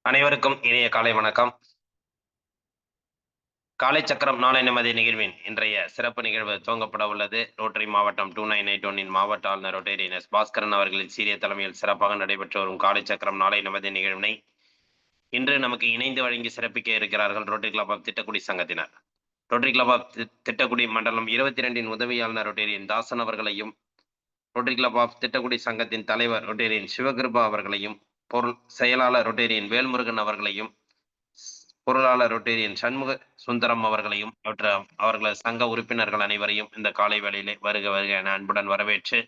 அனைவருக்கும் இனிய காலை வணக்கம். காலை சக்கரம் நாளை நமது நிகழ்வின் இன்றைய சிறப்பு நிகழ்வு துவங்கப்பட உள்ளது. ரோட்டரி மாவட்டம் 2981 மாவட்ட ஆளுநர் ரொட்டேரியன் எஸ் பாஸ்கரன் அவர்களின் சீரிய தலைமையில் சிறப்பாக நடைபெற்று வரும் காலை சக்கரம் நாளை நமது நிகழ்வினை இன்று நமக்கு இணைந்து வழங்கி சிறப்பிக்க இருக்கிறார்கள் ரோட்டரி கிளப் ஆஃப் திட்டக்குடி சங்கத்தினர். ரோட்டரி கிளப் ஆஃப் திட்டக்குடி மண்டலம் 22 உதவி ஆளுநர் ரொட்டேரியன் தாசன் அவர்களையும், ரோட்டரி கிளப் ஆஃப் திட்டக்குடி சங்கத்தின் தலைவர் ரொட்டேரியன் சிவகிருபா அவர்களையும், பொருள் செயலாளர் ரொட்டேரியன் வேல்முருகன் அவர்களையும், பொருளாளர் ரொட்டேரியன் சண்முக சுந்தரம் அவர்களையும் அவர்களது சங்க உறுப்பினர்கள் அனைவரையும் இந்த காலை வேளையிலே வருக வருக என அன்புடன் வரவேற்று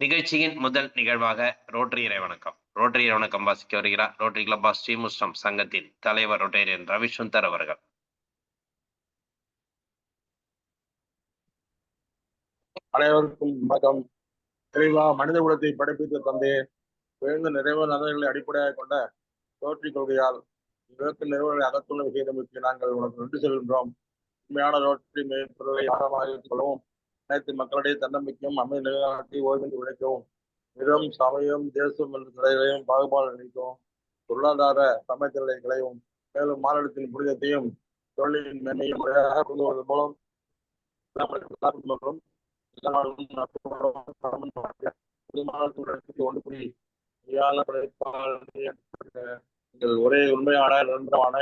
நிகழ்ச்சியின் முதல் நிகழ்வாக ரோட்டரி இறைவணக்கம் வாசிக்க வருகிறார் ரோட்டரி கிளப் ஆஃப் ஸ்ரீமுஷ்டம் சங்கத்தின் தலைவர் ரொட்டேரியன் ரவிசுந்தர் அவர்கள். அனைவருக்கும் வணக்கம். தெளிவா மனித குலத்தை படைப்பித்த தந்தை உயர்ந்த நிறைவு நலன்களை அடிப்படையாக கொண்ட ரோட்டரி கொள்கையால் இலக்கு நிறுவனங்களை அகத்துள்ள விஷயத்திற்கு நாங்கள் உனக்கு நன்றி செல்கின்றோம். உண்மையான ரோட்டரி பொருளை ஆழமாக கொள்ளவும், அனைத்து மக்களிடையே தன்னம்பிக்கையும் அமைதி நிலைநாட்டி ஓய்வின்றி உழைக்கவும், நிறம் சமயம் தேசம் என்ற தடைகளையும் பாகுபாடு நீக்கவும், பொருளாதார சமயத்தினை களையவும், மேலும் மாநிலத்தின் புனிதத்தையும் தொழிலின் மேன்மையும் முறையாக கொண்டு வருவதன் மூலம் ஒரே உண்மையான நிரந்தரமான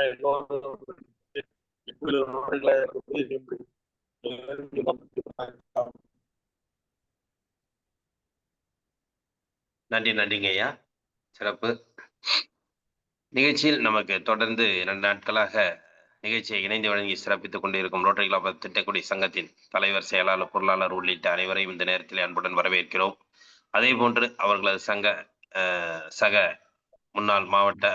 நன்றிங்க ஐயா, சிறப்பு. நிகழ்ச்சியில் நமக்கு தொடர்ந்து 2 நாட்களாக நிகழ்ச்சியை இணைந்து வழங்கி சிறப்பித்துக் கொண்டிருக்கும் ரோட்டரி கிளப் திட்டக்குடி சங்கத்தின் தலைவர், செயலாளர், பொருளாளர் உள்ளிட்ட அனைவரையும் இந்த நேரத்தில் அன்புடன் வரவேற்கிறோம். அதே போன்று அவர்களது சக முன்னாள் மாவட்ட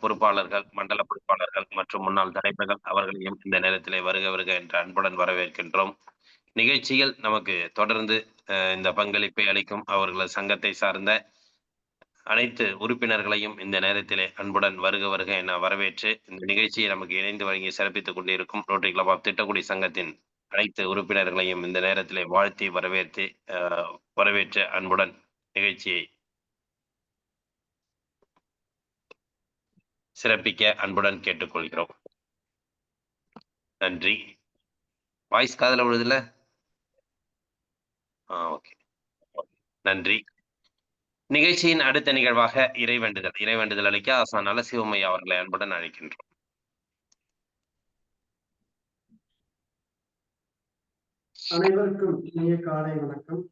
பொறுப்பாளர்கள், மண்டல பொறுப்பாளர்கள் மற்றும் முன்னாள் தலைவர்கள் அவர்களையும் இந்த நேரத்திலே வருக வருக என்று அன்புடன் வரவேற்கின்றோம். நிகழ்ச்சியில் நமக்கு தொடர்ந்து இந்த பங்களிப்பை அளிக்கும் அவர்களது சங்கத்தை சார்ந்த அனைத்து உறுப்பினர்களையும் இந்த நேரத்திலே அன்புடன் வருக வருக என வரவேற்று இந்த நிகழ்ச்சியை நமக்கு இணைந்து வழங்கி சிறப்பித்துக் கொண்டிருக்கும் ரோட்டரி கிளப் ஆஃப் திட்டக்குடி சங்கத்தின் அனைத்து உறுப்பினர்களையும் இந்த நேரத்திலே வாழ்த்தி வரவேற்று அன்புடன் நிகழ்ச்சியை சிறப்பிக்க அன்புடன் கேட்டுக்கொள்கிறோம். நன்றி. வாய்ஸ் காதுல விழுதுல? ஓகே, நன்றி. நிகழ்ச்சியின் அடுத்த நிகழ்வாக இறைவேண்டுதல் அளிக்க ஆசான் நலசிவமையா அவர்களை அன்புடன் அழைக்கின்றோம். அனைவருக்கும் இனிய காலை வணக்கம்.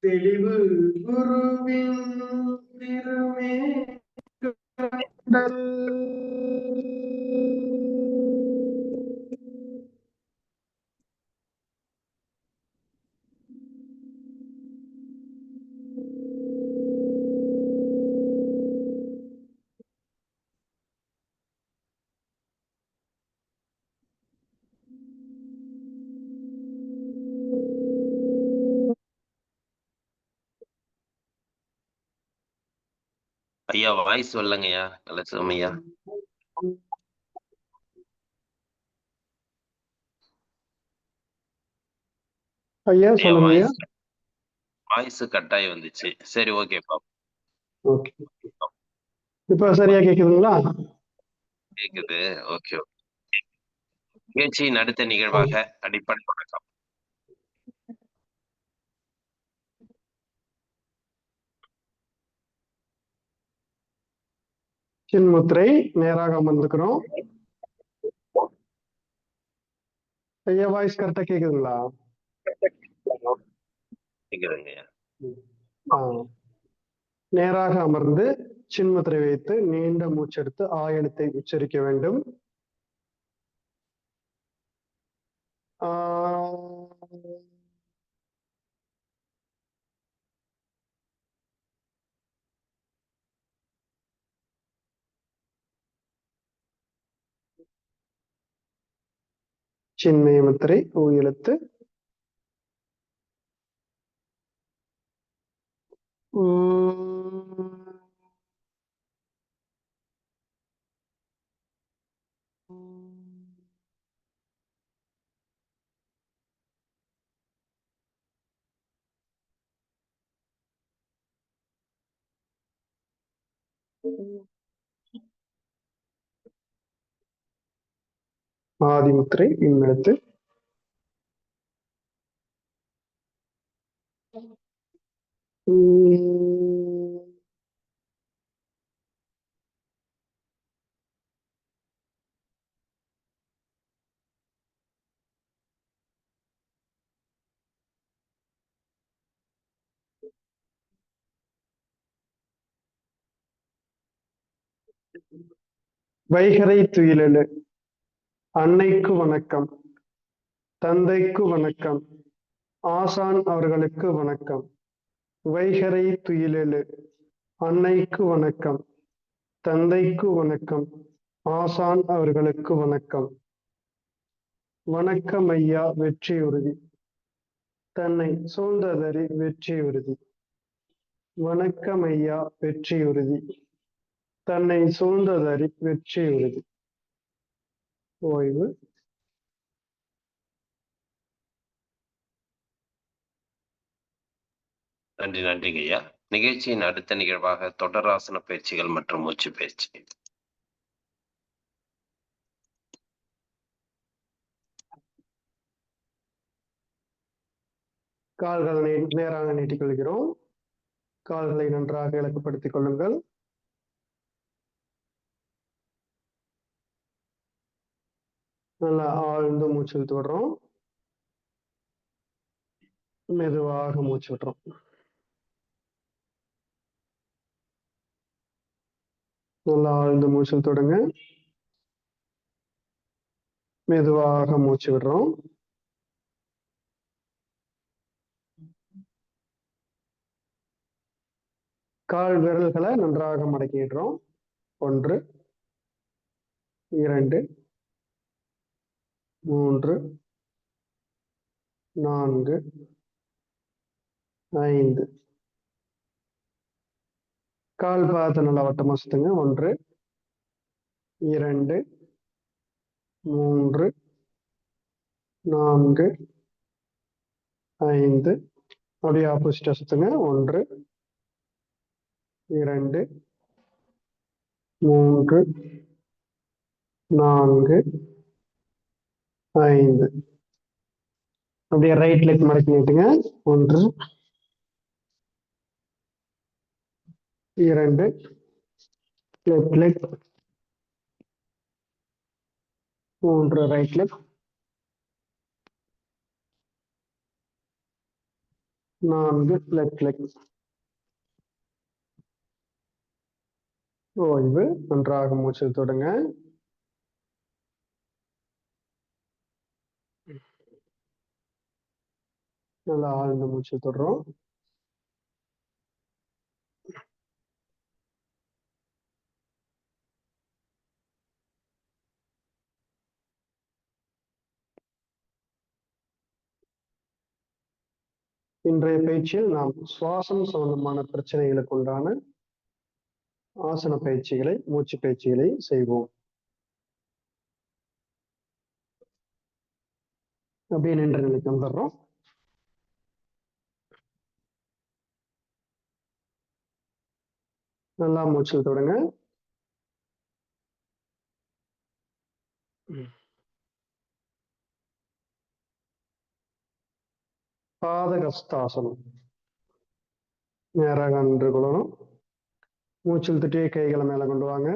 தெளிவு குருவின் திருமே ஐயா வாய்ஸ் வரலங்கய்யா, நலசிவமையா. ஐயா சொல்லுங்க. வாய்ஸ் கட்டாயி வந்துச்சு. சரி, ஓகேப்பா. ஓகே, இப்ப சரியா கேக்குதுங்களா? கேக்குது. ஓகே. நிகழ்ச்சியின் அடுத்த நிகழ்வாக அடிப்படை வணக்கம். சின்முத்திரை நேராக அமர்ந்துக்கிறோம். ஐயா வாய்ஸ் கரெக்டா கேக்குதுங்களா? கேக்குதுங்கய்யா. நேராக அமர்ந்து சின்முத்திரை வைத்து நீண்ட மூச்செடுத்து எழுத்தை உச்சரிக்க வேண்டும். சின்மய முத்திரை எழுத்து. ஆதிமுத்திரை இம்மெழுத்து. வைகறை துயிலெழு. அன்னைக்கு வணக்கம். தந்தைக்கு வணக்கம். ஆசான் அவர்களுக்கு வணக்கம். வைகறை துயிலெழு. அன்னைக்கு வணக்கம். தந்தைக்கு வணக்கம். ஆசான் அவர்களுக்கு வணக்கம். வணக்கம் ஐயா வெற்றியுறுதி. தன்னை சூழ்ந்ததறி வெற்றியுறுதி. வணக்கம் ஐயா வெற்றியுறுதி. தன்னை சூழ்ந்ததறி வெற்றியுறுதி. ஓய்வு. நன்றி நன்றிங்க ஐயா. நிகழ்ச்சியின் அடுத்த நிகழ்வாக தொடராசன பயிற்சிகள் மற்றும் மூச்சு பயிற்சி. கால்களை நேராக நீட்டிக் கொள்கிறோம். கால்களை நன்றாக இலக்குப்படுத்திக் கொள்ளுங்கள். நல்லா ஆழ்ந்து மூச்சு இழுத்து விடுறோம். மெதுவாக மூச்சு விடுறோம். நல்லா ஆழ்ந்து மூச்சு இழுத்து விடுங்க. மெதுவாக மூச்சு விடுறோம். கால் விரல்களை நன்றாக மடக்கிடுறோம். 1 2 3 4 5. கால் பாதத்தை நல்லா வட்டமா சுத்துங்க. 1 2 3 4 5. அப்படியே ஆப்போசிட்டா சுத்துங்க. 1 2 3 4 5. அப்படியே ரைட் லெக் மடக்கி நீட்டுங்க. 1 2 left leg 3 right leg 4 left leg. ஓய்வு. நன்றாக மூச்சு தொடுங்க. நல்லா ஆழ்ந்த மூச்சு தொடுறோம். இன்றைய பயிற்சியில் நாம் சுவாசம் சம்பந்தமான பிரச்சனைகளுக்கு உண்டான ஆசன பயிற்சிகளை, மூச்சு பயிற்சிகளை செய்வோம். அப்படியே நின்ற நிலைக்கு வந்துடுறோம். நல்லா மூச்சு தொடங்க. பாதகஸ்தாசனம். நேராக நின்று கொள்ளணும். மூச்சு இழுத்துட்டே கைகளை மேல கொண்டு வாங்க.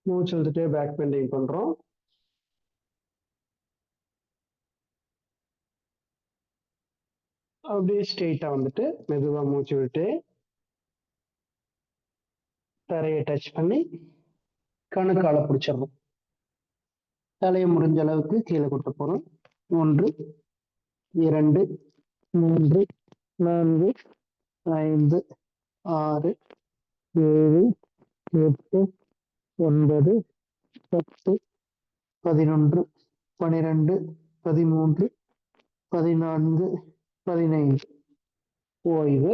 மூச்சு இழுத்துட்டே பேக் பெண்டிங் பண்றோம். அப்படியே ஸ்ட்ரெயிட்டா வந்துட்டு மெதுவா மூச்சு விட்டு தரையை டச் பண்ணி கணுக்கால பிடிச்சிடணும். தலையை முடிஞ்ச அளவுக்கு கீழே கொட்ட போறோம். 1 2 3 4 5 6 7 8 9 10 11 12 13 14 15 ஓய்வு.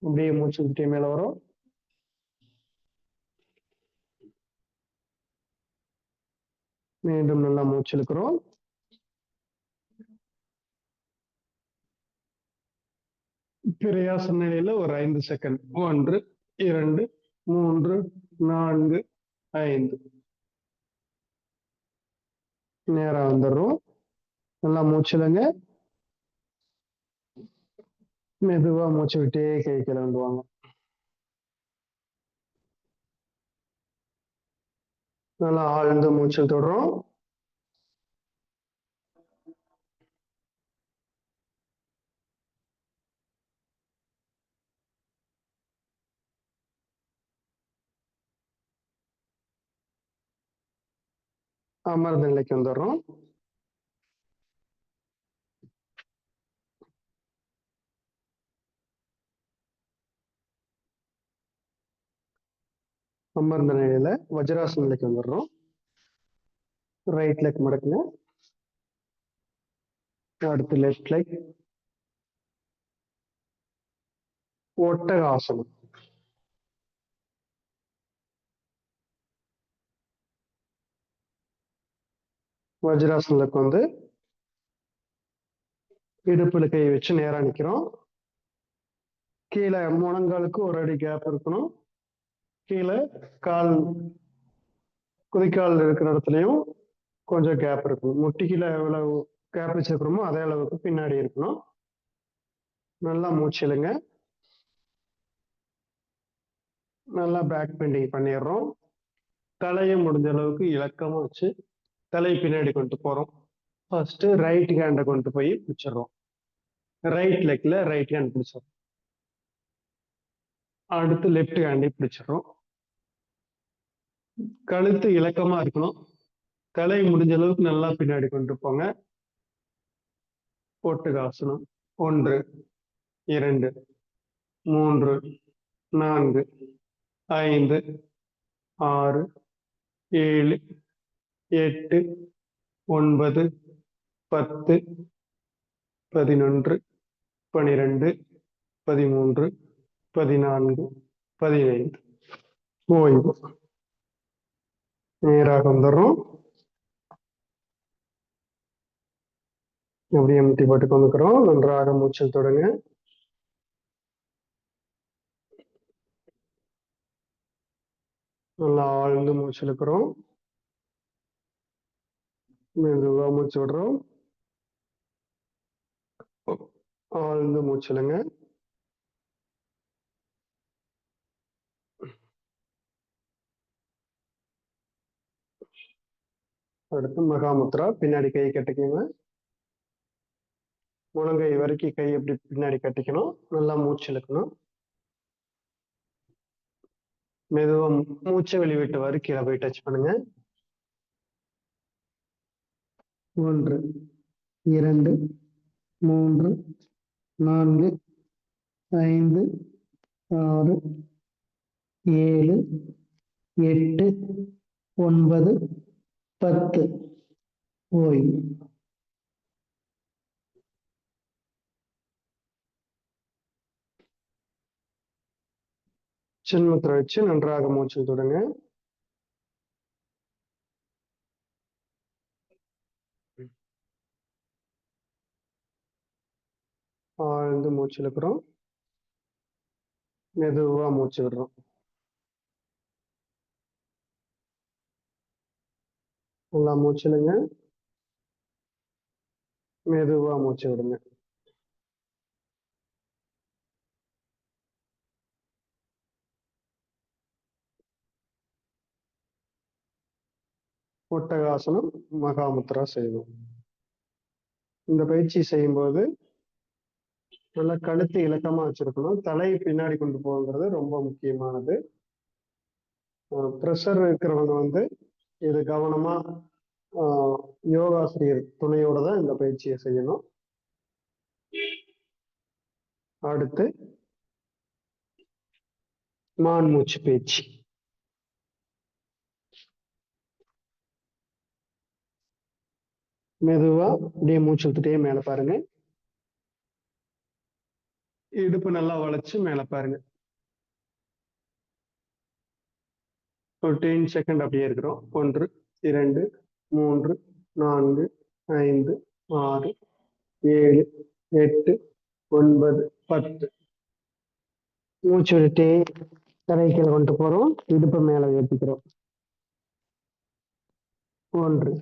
அப்படியே மூச்சு விட்டே மேல வரும். மீண்டும் நல்லா மூச்சு இழுக்கிறோம். பிரியாசன நிலையில ஒரு 5 செகண்ட். 1, 2, 3, 4, 5. நேரா வந்துடுறோம். நல்லா மூச்சுலங்க. மெதுவா மூச்சு விட்டே கை கிளம்புவாங்க. நல்லா ஆழ்ந்த மூச்சு தொடரும். அமர்ந்த நிலைக்கு வந்துடுறோம். அமர்ந்த நிலையில வஜ்ராசன நிலைக்கு வந்துடுறோம். ரைட் லெக் மடக்குங்க. அடுத்து லெஃப்ட் லெக். ஒட்டகாசனம். வஜ்ராசனத்துக்கு வந்து இடுப்புல கை வச்சு நேரா நிக்கிறோம். கீழே முழங்காலுக்கு ஒரு அடி கேப் இருக்கணும். கீழே கால் குதிக்கால் இருக்கிற இடத்துலயும் கொஞ்சம் கேப் இருக்கணும். முட்டி கீழே எவ்வளவு கேப் வச்சிருக்கிறோமோ அதே அளவுக்கு பின்னாடி இருக்கணும். நல்லா மூச்சு இழுங்க. நல்லா பேக் பெண்டிங் பண்ணிடுறோம். தலையை முடிஞ்ச அளவுக்கு இலக்கமா வச்சு தலையை பின்னாடி கொண்டு போறோம். ஃபர்ஸ்ட் ரைட் ஹேண்டை கொண்டு போய் பிடிச்சிடுறோம். ரைட் லெக்ல ரைட் ஹேண்ட் பிடிச்சிடும். அடுத்து லெஃப்ட் ஹேண்டை பிடிச்சிடுறோம். கழுத்து இலக்கமா இருக்கணும். தலை முடிஞ்ச அளவுக்கு நல்லா பின்னாடி கொண்டு போங்க. ஒட்டகாசனம். 1, 2, 3, 4, 5, 6, 7, 8, 9, 10, 11, 12, 13, 14, 15. ஓய்வு. நேராக வந்துடுறோம். அப்படியே முட்டி போட்டு கொண்டுக்கிறோம். நன்றாக மூச்சல் தொடங்க. நல்லா ஆழ்ந்து மூச்சு இழுக்கிறோம். மெதுவா மூச்சு விடுறோம். ஆழ்ந்து மூச்சுலுங்க. அடுத்து மகாமுத்ரா. பின்னாடி கை கட்டிக்கோங்க. முழங்கை வரைக்கும் கை எப்படி பின்னாடி கட்டிக்கணும். நல்லா மூச்சு இழுக்கணும். மெதுவா மூச்சை வெளிவிட்டு வரை கீழே போய் டச் பண்ணுங்க. 1, 2, 3, 4, 5, 6, 7, 8, 9, 10. ஓய்வு. சின்முத்திரை வச்சு நன்றாக மூச்சு தொடங்க. ஆழ்ந்து மூச்சு இழுக்கிறோம். மெதுவா மூச்சு விடுறோம். நல்லா மூச்சுலுங்க. மெதுவா மூச்சு விடுங்க. ஒட்டகாசனம், மகாமுத்ரா செய்வோம். இந்த பயிற்சி செய்யும்போது நல்லா கழுத்து இலக்கமா வச்சிருக்கணும். தலை பின்னாடி கொண்டு போகிறது ரொம்ப முக்கியமானது. ப்ரெஷர் இருக்கிறவங்க வந்து இது கவனமா யோகாசிரியர் துணையோட தான் இந்த பயிற்சியை செய்யணும். அடுத்து மான் மூச்சு பயிற்சி. மெதுவா அப்படியே மூச்சு விட்டுட்டே மேல பாருங்க. இடுப்பு நல்லா வளைச்சு மேல பாருங்க. ஒரு 10 செகண்ட் அப்படியே இருக்கிறோம். 1 2 3 4 5 6 7 8 9 10. மூச்சு விட்டுட்டே தரைக்கீழ கொண்டு போறோம். இடுப்பை மேல ஏற்றிக்கிறோம். 1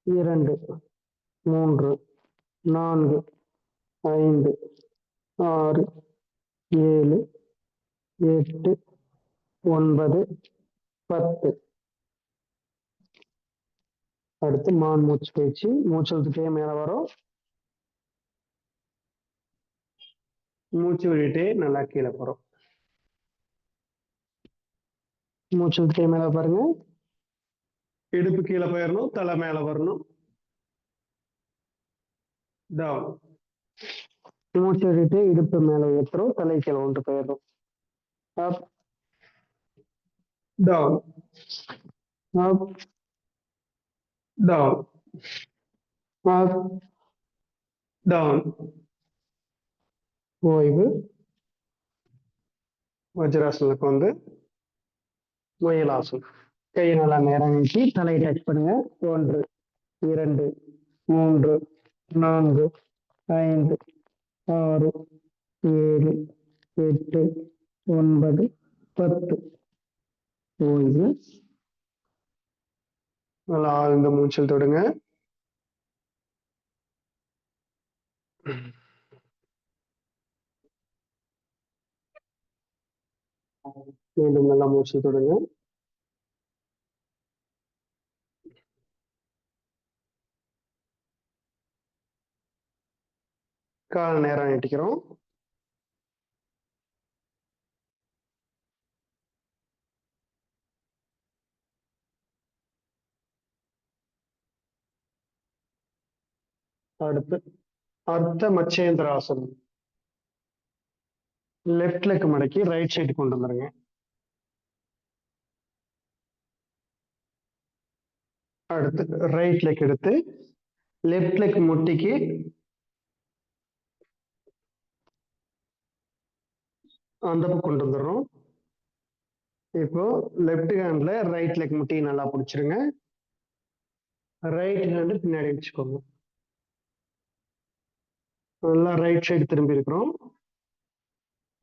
2 3 4 5 6 7 8 9 10. அடுத்து மான் மூச்சு பயிற்சி. மூச்சு விட்டுட்டே மேல வரும். மூச்சு விட்டுட்டே நல்லா கீழே போறோம். மூச்சு விட்டுட்டே மேல பாருங்க. இடுப்பு கீழே போயிடணும், தலை மேல வரணும். டவுன். மூச்சு விட்டுட்டு இடுப்பு மேல ஏற்றுறோம், தலை கீழே கொண்டு போயிடுறோம். Up down up down up down. ஓய்வு. வஜ்ராசனுக்கு வந்து முயலாசனம். கை நல்லா நேரம் நீட்டி தலையை டச் பண்ணுங்க. 1 2 3 4 5 6 7 8 9 10. ஓய்வு. நல்லா ஆழ்ந்த மூச்சில் தொடுங்க. மீண்டும் நல்லா மூச்சு தொடுங்க. கால் நேரம் நீட்டிக்கிறோம். அடுத்து அர்த்த மச்சேந்திராசனம். லெஃப்ட் லெக் மடக்கி ரைட் சைடு கொண்டு வந்துருங்க. அடுத்து ரைட் லெக் எடுத்து லெஃப்ட் லெக் முட்டிக்கு அந்த பக்கம் கொண்டு வந்துடுறோம். இப்போ லெஃப்ட் ஹேண்ட்ல ரைட் லெக் முட்டி நல்லா பிடிச்சிருங்க. ரைட் ஹேண்ட் பின்னாடி வச்சுக்கோங்க. நல்லா ரைட் சைடு திரும்பி இருக்கிறோம்.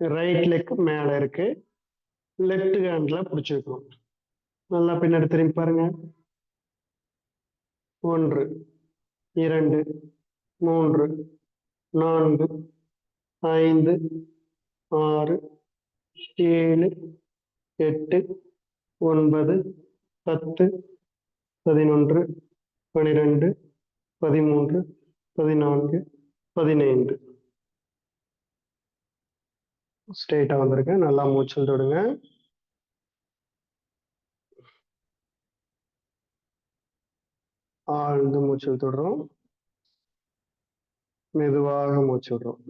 ரைட் லெக் மேல இருக்கு. லெஃப்ட் ஹேண்ட்ல பிடிச்சிருக்கோம். நல்லா பின்னாடி திரும்பி பாருங்க. 1 2 3 4 5 6 7 8 9 10 11 12 13 14 15. ஸ்ட்ரெயிட்டா வந்திருக்க. நல்லா மூச்சல் தொடுங்க. ஆழ்ந்து மூச்சல் தொடுறோம். மெதுவாக மூச்சு விடுறோம்.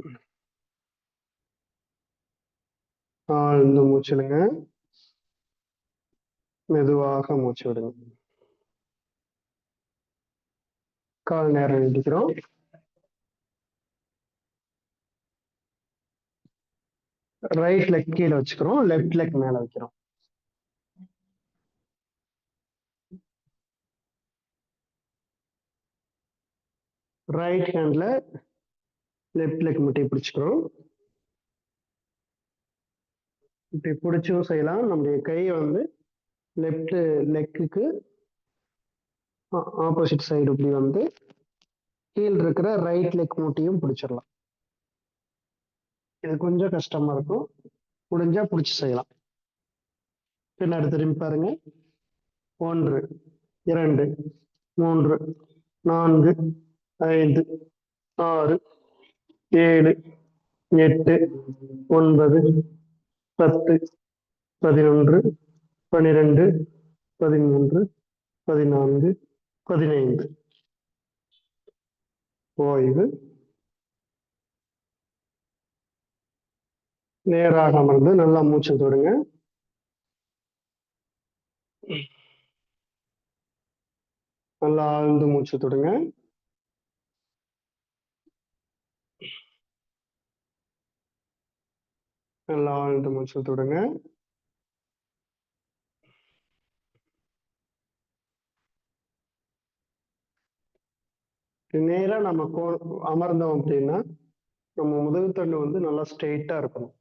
ஆழ்ந்து மூச்சிடுங்க. மெதுவாக மூச்சு விடுங்க. கால் நேரம் நீட்டிக்கிறோம். ரைட் லெக் கீழே வச்சுக்கிறோம். லெஃப்ட் லெக் மேல வைக்கிறோம். ரைட் ஹேண்ட்ல லெஃப்ட் லெக் முட்டி பிடிச்சுக்கிறோம். இப்படி பிடிச்சும் செய்யலாம். நம்முடைய கையை வந்து லெஃப்ட் லெக்குக்கு ஆப்போசிட் சைடு இப்படி வந்து கீழ் இருக்கிற ரைட் லெக் முட்டியும் பிடிச்சிடலாம். இது கொஞ்சம் கஷ்டமா இருக்கும். முடிஞ்சா பிடிச்சி செய்யலாம். பின்னாடி திரும்பி பாருங்க. 1 2 3 4 5 6 7 8 9 10 11 12 13 14 15. ஓய்வு. நேராக அமர்ந்து நல்லா மூச்சு தொடுங்க. நல்லா ஆழ்ந்து மூச்சு தொடுங்க. நல்லா ஆழ்ந்த மூச்சு இழுத்து விடுங்க. நேரா நம்ம அமர்ந்தோம் அப்படின்னா நம்ம முதுகுத்தண்டு வந்து நல்லா ஸ்ட்ரெயிட்டா இருக்கணும்.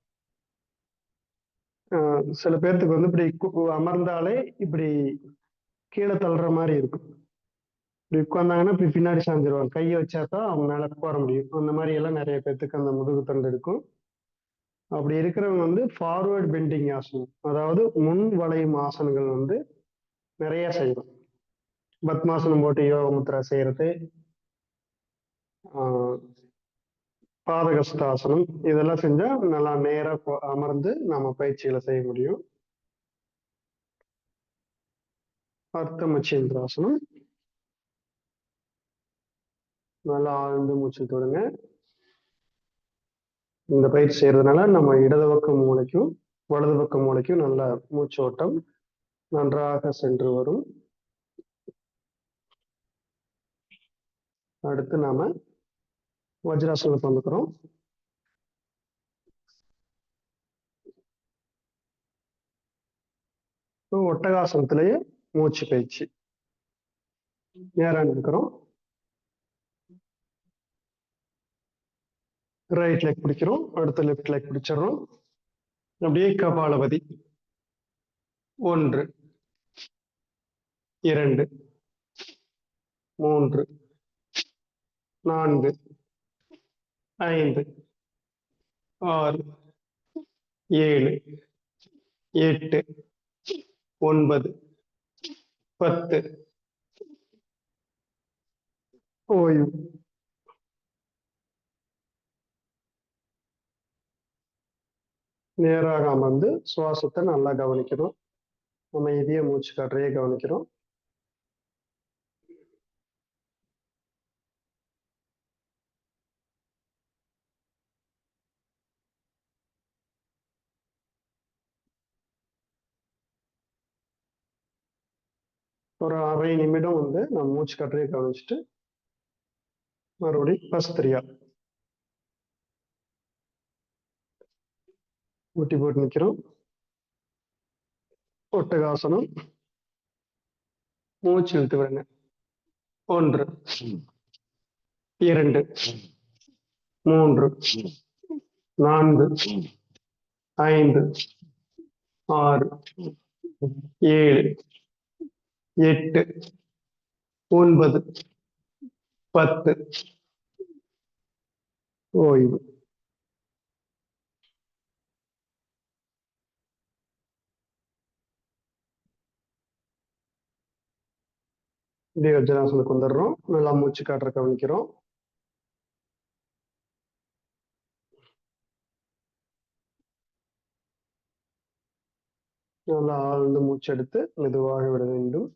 சில பேர்த்துக்கு வந்து இப்படி அமர்ந்தாலே இப்படி கீழே தள்ளுற மாதிரி இருக்கும். இப்படி உட்கார்ந்தாங்கன்னா இப்படி பின்னாடி சாஞ்சிருவாங்க. கையை வச்சா தான் அவங்க மேல உட்கார முடியும். அந்த மாதிரி எல்லாம் நிறைய பேர்த்துக்கு அந்த முதுகுத்தண்டு இருக்கும். அப்படி இருக்கிறவங்க வந்து ஃபார்வர்ட் பெண்டிங் ஆசனம், அதாவது முன் வளையும் ஆசனங்கள் வந்து நிறைய செய்யணும். பத்மாசனம் போட்டு யோக முத்ரா செய்யறது, பாதகஸ்தாசனம், இதெல்லாம் செஞ்சா நல்லா நேரா அமர்ந்து நம்ம பயிற்சிகளை செய்ய முடியும். அர்த்த மச்சேந்திராசனம், நல்லா ஆழ்ந்து மூச்சு தொடுங்க. இந்த பயிற்சி செய்யறதுனால நம்ம இடது பக்க மூளைக்கும் வலது பக்க மூளைக்கும் நல்ல மூச்சோட்டம் நன்றாக சென்று வரும். அடுத்து நாம வஜ்ராசனத்துக்கு வந்துக்கிறோம். ஒட்டகாசனத்திலேயே மூச்சு பயிற்சி. நேரா நிற்கிறோம். ரைட் லெக் பிடிக்கிறோம், அடுத்து லெஃப்ட் லெக் பிடிச்சிடறோம். அப்படியே கபாலபதி. 1 2 3 4 5 6 7 8 9 10. ஓய்வு. நேராக அமர்ந்து சுவாசத்தை நல்லா கவனிக்கணும். நம்ம இதய மூச்சு காற்றையே கவனிக்கிறோம். ஒரு அரை நிமிடம் வந்து நம்ம மூச்சு காற்றையே கவனிச்சுட்டு மறுபடியும் பஸ்திரியா முட்டி போட்டு நிக்கிறோம். ஒட்டகாசனம். மூச்சு இழுத்து விடுங்க. 1 2 3 4 5 6 7 8 9 10. ஓய்வு. இப்படியே வஜ்ராசனத்துக்கு வந்துடுறோம். நல்லா மூச்சு காற்ற கவனிக்கிறோம். நல்லா ஆழ்ந்து மூச்செடுத்து மெதுவாக விட வேண்டும்.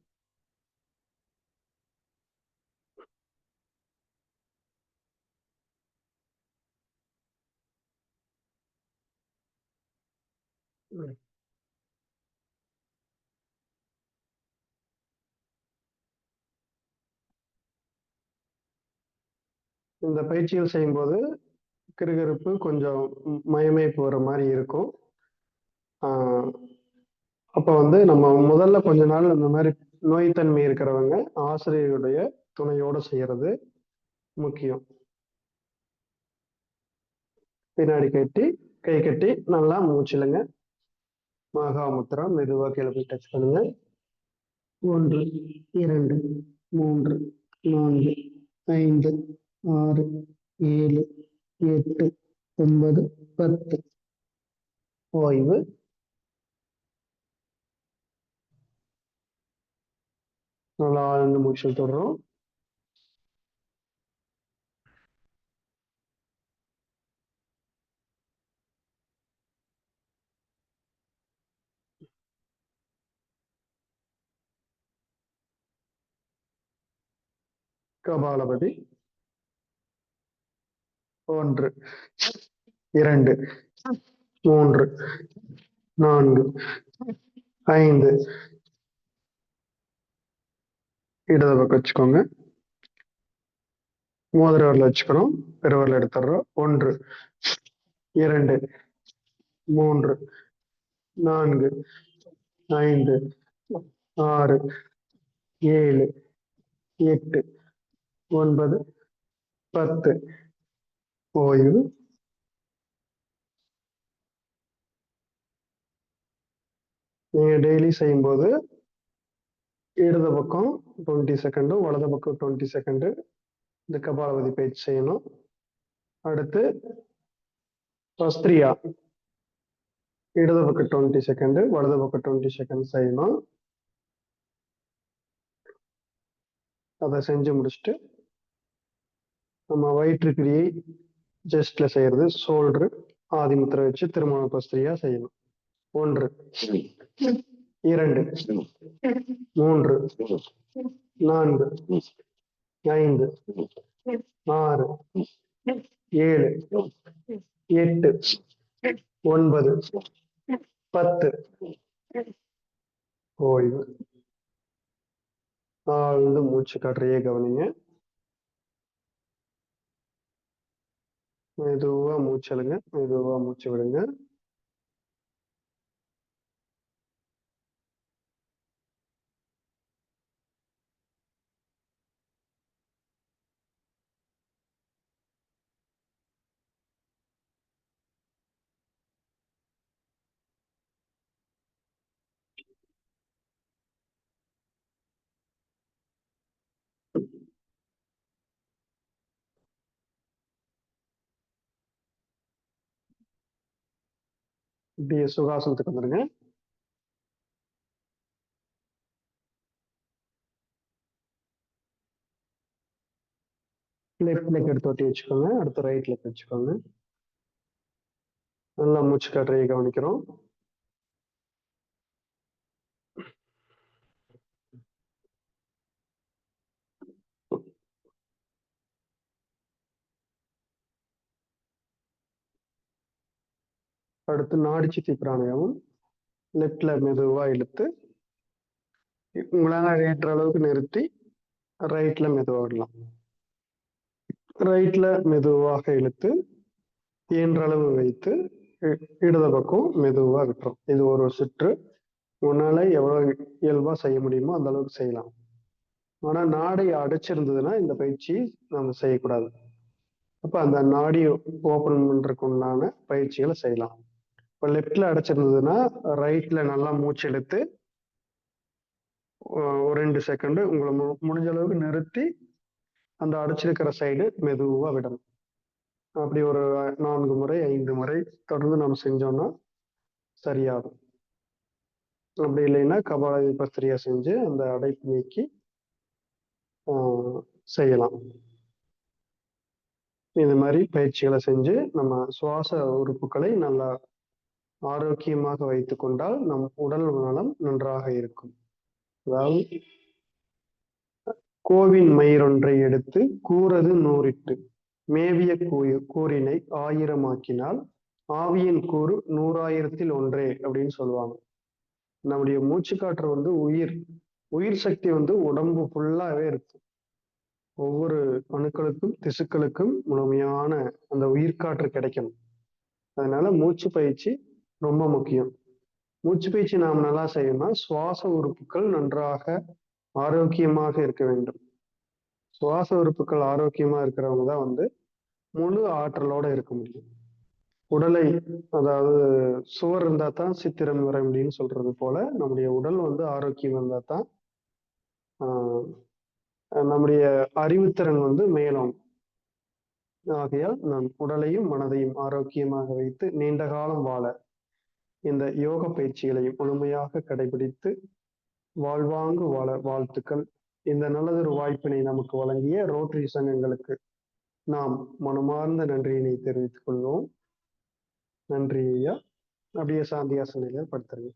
இந்த பயிற்சிகள் செய்யும்போது கிருகிருப்பு கொஞ்சம் மயமே போற மாதிரி இருக்கும். அப்ப வந்து நம்ம முதல்ல கொஞ்ச நாள் இந்த மாதிரி நோய்த்தன்மை இருக்கிறவங்க ஆசிரியருடைய துணையோட செய்யறது முக்கியம். பின்னாடி கை கட்டி நல்லா மூச்சிலுங்க. மகாமுத்ரா. மெதுவா கீழே போய் டச் பண்ணுங்க. 1 2 3 4 5 6 7 8 9 10. ஓய்வு. நல்லா ஆழ்ந்து மூச்சு தொடரும். கபாலபதி. 1 2 3 4 5. இடது பக்கம் வச்சுக்கோங்க. மோதிர விரல் வச்சுக்கிறோம். பெருவிரல் எடுத்துடுறோம். 1 2 3 4 5 6 7 8 9 10. ஓய்வு. நீங்க டெய்லி செய்யும்போது இடது பக்கம் 20 செகண்டும் வலது பக்கம் 20 செகண்டு இந்த கபாலபதி பயிற்சி செய்யணும். அடுத்து பஸ்திரியா இடது பக்கம் 20 செகண்டு வலது பக்கம் 20 செகண்ட் செய்யணும். அதை செஞ்சு முடிச்சுட்டு நம்ம வயிற்றுக்கிரியை ஜஸ்ட்ல செய்யறது ஷோல்டர் ஆதிமுத்திரை வச்சு திருமண பஸ்திரியா செய்யணும். 1 2 3 4 5 6 7 8 9 10. ஓய்வு. ஆழ்ந்து மூச்சு காற்றையே கவனிங்க. மெதுவா மூச்செழுங்க, மெதுவா மூச்சு விடுங்க. இப்படியே சுகாசனத்துக்கு வந்துருங்க. லெஃப்ட் லெக் எடுத்து ஒட்டி வச்சுக்கோங்க. அடுத்து ரைட் லெக் வச்சுக்கோங்க. நல்லா மூச்சு காற்றையை கவனிக்கிறோம். அடுத்து நாடி சித்தி பிராணாயாமம். லெஃப்ட்ல மெதுவா இழுத்து உங்களால ஏற்ற அளவுக்கு நிறுத்தி ரைட்ல மெதுவா விடலாம். ரைட்ல மெதுவாக இழுத்து இயன்ற அளவு வைத்து இடது பக்கம் மெதுவா விட்டுரும். இது ஒரு சுற்று. உன்னால எவ்வளவு இயல்பா செய்ய முடியுமோ அந்த அளவுக்கு செய்யலாம். ஆனா நாடை அடைச்சிருந்ததுன்னா இந்த பயிற்சி நம்ம செய்யக்கூடாது. அப்ப அந்த நாடி ஓபன் பண்றதுக்கு உண்டான பயிற்சிகளை செய்யலாம். இப்போ லெஃப்ட்ல அடைச்சிருந்ததுன்னா ரைட்ல நல்லா மூச்சு இழுத்து ஒரு 2 செகண்ட் உங்களை முடிஞ்ச அளவுக்கு நிறுத்தி அந்த அடைச்சிருக்கிற சைடு மெதுவா விடணும். அப்படி ஒரு 4 முறை 5 முறை தொடர்ந்து நம்ம செஞ்சோம்னா சரியாகும். அப்படி இல்லைன்னா கபாலபதி பஸ்திரியா செஞ்சு அந்த அடைப்பு நீக்கி செய்யலாம். இது மாதிரி பயிற்சிகளை செஞ்சு நம்ம சுவாச உறுப்புகளை நல்லா ஆரோக்கியமாக வைத்துக் கொண்டால் நம் உடல் நலம் நன்றாக இருக்கும். அதாவது கோவின் மயிரொன்றை எடுத்து கூறது 100 மேவிய கூறினை 1000 ஆக்கினால் ஆவியின் கூறு 100,000 ஒன்றே அப்படின்னு சொல்லுவாங்க. நம்முடைய மூச்சு காற்று வந்து உயிர் சக்தி வந்து உடம்பு ஃபுல்லாவே இருக்கு. ஒவ்வொரு அணுக்களுக்கும் திசுக்களுக்கும் முழுமையான அந்த உயிர்காற்று கிடைக்கணும். அதனால மூச்சு பயிற்சி ரொம்ப முக்கியம். மூச்சு பயிற்சி நாம் நல்லா செய்யணும்னா சுவாச உறுப்புகள் நன்றாக ஆரோக்கியமாக இருக்க வேண்டும். சுவாச உறுப்புகள் ஆரோக்கியமா இருக்கிறவங்க தான் வந்து முழு ஆற்றலோட இருக்க முடியும். உடலை அதாவது சுவர் இருந்தா தான் சித்திரம் வர முடியும்னு சொல்றது போல நம்முடைய உடல் வந்து ஆரோக்கியம் இருந்தா தான் நம்முடைய அறிவுத்திறன் வந்து மேலும். ஆகையால் நம் உடலையும் மனதையும் ஆரோக்கியமாக வைத்து நீண்ட காலம் வாழ இந்த யோக பயிற்சிகளையும் முழுமையாக கடைபிடித்து வாழ்வாங்கு வாழ வாழ்த்துக்கள். இந்த நல்லதொரு வாய்ப்பினை நமக்கு வழங்கிய ரோட்டரி சங்கங்களுக்கு நாம் மனமார்ந்த நன்றியினை தெரிவித்துக் கொள்வோம். நன்றி ஐயா. அப்படியே சாந்தியாசனையில படுத்துருங்க.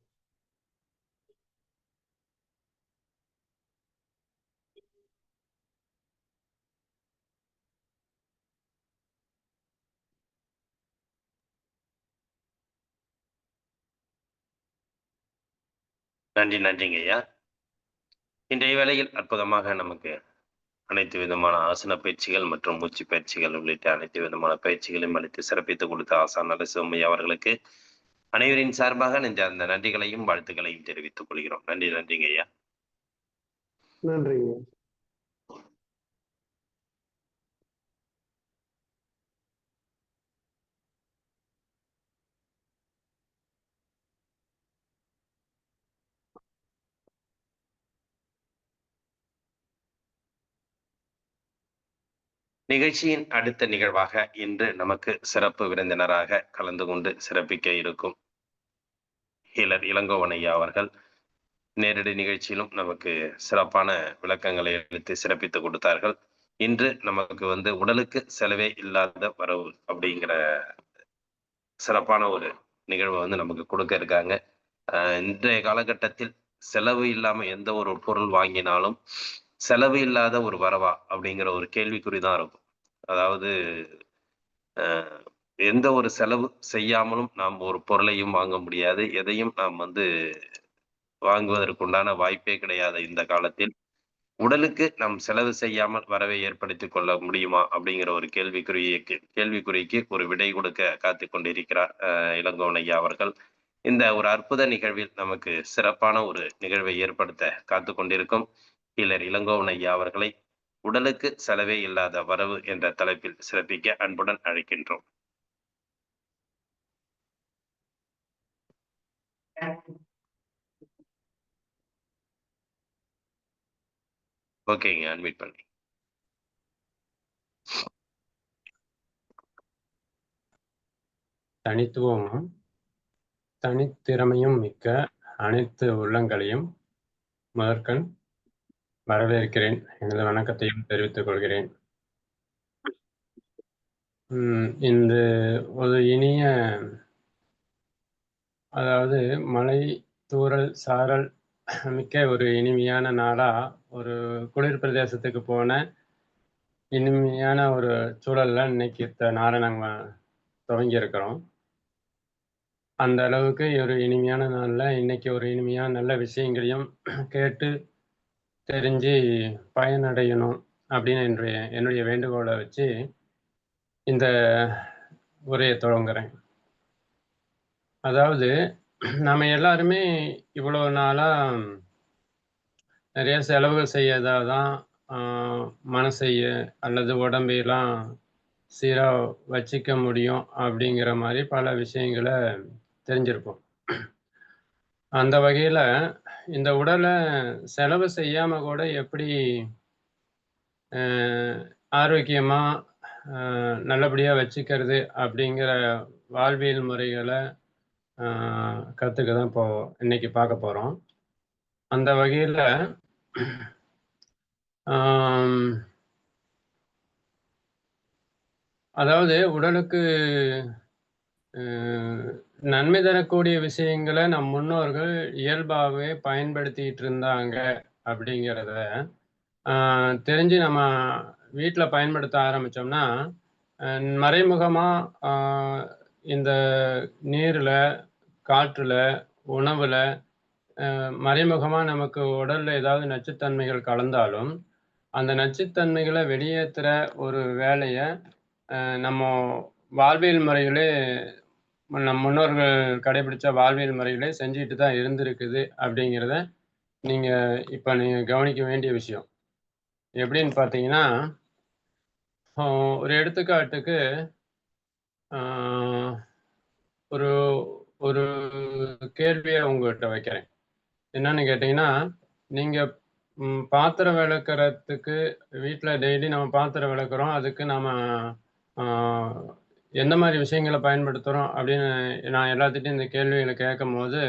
நன்றிங்க ஐயா. இன்றைய வேளையில் அற்புதமாக நமக்கு அனைத்து விதமான ஆசன பயிற்சிகள் மற்றும் மூச்சு பயிற்சிகள் உள்ளிட்ட அனைத்து விதமான பயிற்சிகளையும் அளித்து சிறப்பித்துக் கொடுத்த ஆசான் நரசிம்மய்யா அவர்களுக்கு அனைவரின் சார்பாக நெஞ்சார்ந்த நன்றிகளையும் வாழ்த்துக்களையும் தெரிவித்துக் கொள்கிறோம். நன்றிங்க ஐயா. நன்றிங்க. நிகழ்ச்சியின் அடுத்த நிகழ்வாக இன்று நமக்கு சிறப்பு விருந்தினராக கலந்து கொண்டு சிறப்பிக்க இருக்கும் ஹீலர் இளங்கோவன் ஐயா அவர்கள் நேரடி நிகழ்ச்சியிலும் நமக்கு சிறப்பான விளக்கங்களை அளித்து சிறப்பித்து கொடுத்தார்கள். இன்று நமக்கு உடலுக்கு செலவே இல்லாத வரவு அப்படிங்கிற சிறப்பான ஒரு நிகழ்வை நமக்கு கொடுக்க இருக்காங்க. இன்றைய காலகட்டத்தில் செலவு இல்லாம எந்த ஒரு பொருள் வாங்கினாலும் செலவு இல்லாத ஒரு வரவா அப்படிங்கிற ஒரு கேள்விக்குறிதான் இருக்கும். அதாவது எந்த ஒரு செலவு செய்யாமலும் நாம் ஒரு பொருளையும் வாங்க முடியாது. எதையும் நாம் வாங்குவதற்குண்டான வாய்ப்பே கிடையாது. இந்த காலத்தில் உடலுக்கு நாம் செலவு செய்யாமல் வரவை ஏற்படுத்திக் கொள்ள முடியுமா அப்படிங்கிற ஒரு கேள்விக்குறிக்கு ஒரு விடை கொடுக்க காத்து கொண்டிருக்கிறார் இளங்கோவன் ஐயா அவர்கள். இந்த ஒரு அற்புத நிகழ்வில் நமக்கு சிறப்பான ஒரு நிகழ்வை ஏற்படுத்த காத்து கொண்டிருக்கும் ஹீலர் இளங்கோவன் ஐயா அவர்களை உடலுக்கு செலவே இல்லாத வரவு என்ற தலைப்பில் சிறப்பிக்க அன்புடன் அழைக்கின்றோம். ஓகேங்க, அன்மிட் பண்ணி. தனித்துவமும் தனித்திறமையும் மிக்க அனைத்து உள்ளங்களையும் முதற்கண் வரவேற்கிறேன். எனது வணக்கத்தையும் தெரிவித்துக் கொள்கிறேன். இந்த ஒரு இனிய, அதாவது மழை தூறல் சாரல் மிக்க ஒரு இனிமையான நாளா, ஒரு குளிர் பிரதேசத்துக்கு போன இனிமையான ஒரு சூழல்ல இன்னைக்கு நாளை நாங்கள் துவங்கி இருக்கிறோம். அந்த அளவுக்கு ஒரு இனிமையான நாளில் இன்னைக்கு ஒரு இனிமையான நல்ல விஷயங்களையும் கேட்டு தெரிஞ்சு பயனடையணும் அப்படின்னு என்னுடைய வேண்டுகோளை வச்சு இந்த உரையை தொடங்குறேன். அதாவது நம்ம எல்லாருமே இவ்வளோ நாளாக நிறைய செலவுகள் செய்யதான் மனசைய அல்லது உடம்பையெல்லாம் சீராக வச்சிக்க முடியும் அப்படிங்கிற மாதிரி பல விஷயங்களை தெரிஞ்சிருப்போம். அந்த வகையில் இந்த உடலை செலவு செய்யாமல் கூட எப்படி ஆரோக்கியமாக நல்லபடியாக வச்சுக்கிறது அப்படிங்கிற வாழ்வியல் முறைகளை கற்றுக்க தான் இப்போ இன்னைக்கு பார்க்க போகிறோம். அந்த வகையில் அதாவது உடலுக்கு நன்மை தரக்கூடிய விஷயங்களை நம் முன்னோர்கள் இயல்பாகவே பயன்படுத்திட்டு இருந்தாங்க அப்படிங்கிறத தெரிஞ்சு நம்ம வீட்டில் பயன்படுத்த ஆரம்பித்தோம்னா மறைமுகமாக இந்த நீரில், காற்றுல, உணவுல மறைமுகமாக நமக்கு உடலில் ஏதாவது நச்சுத்தன்மைகள் கலந்தாலும் அந்த நச்சுத்தன்மைகளை வெளியேற்றுற ஒரு வேலையை நம்ம வாழ்வியல் முறைகளே, நம் முன்னோர்கள் கடைபிடிச்ச வாழ்வியல் முறைகளே செஞ்சுட்டு தான் இருந்திருக்குது அப்படிங்கிறத இப்போ நீங்கள் கவனிக்க வேண்டிய விஷயம். எப்படின்னு பார்த்தீங்கன்னா, ஒரு எடுத்துக்காட்டுக்கு ஒரு ஒரு கேள்வியை உங்கள்கிட்ட வைக்கிறேன். என்னன்னு கேட்டிங்கன்னா, நீங்கள் பாத்திரம் விளக்குறதுக்கு வீட்டில் டெய்லி நம்ம பாத்திரம் விளக்குறோம். அதுக்கு நம்ம எந்த மாதிரி விஷயங்களை பயன்படுத்துகிறோம் அப்படின்னு நான் எல்லாத்துட்டையும் இந்த கேள்விகளை கேட்கும் போது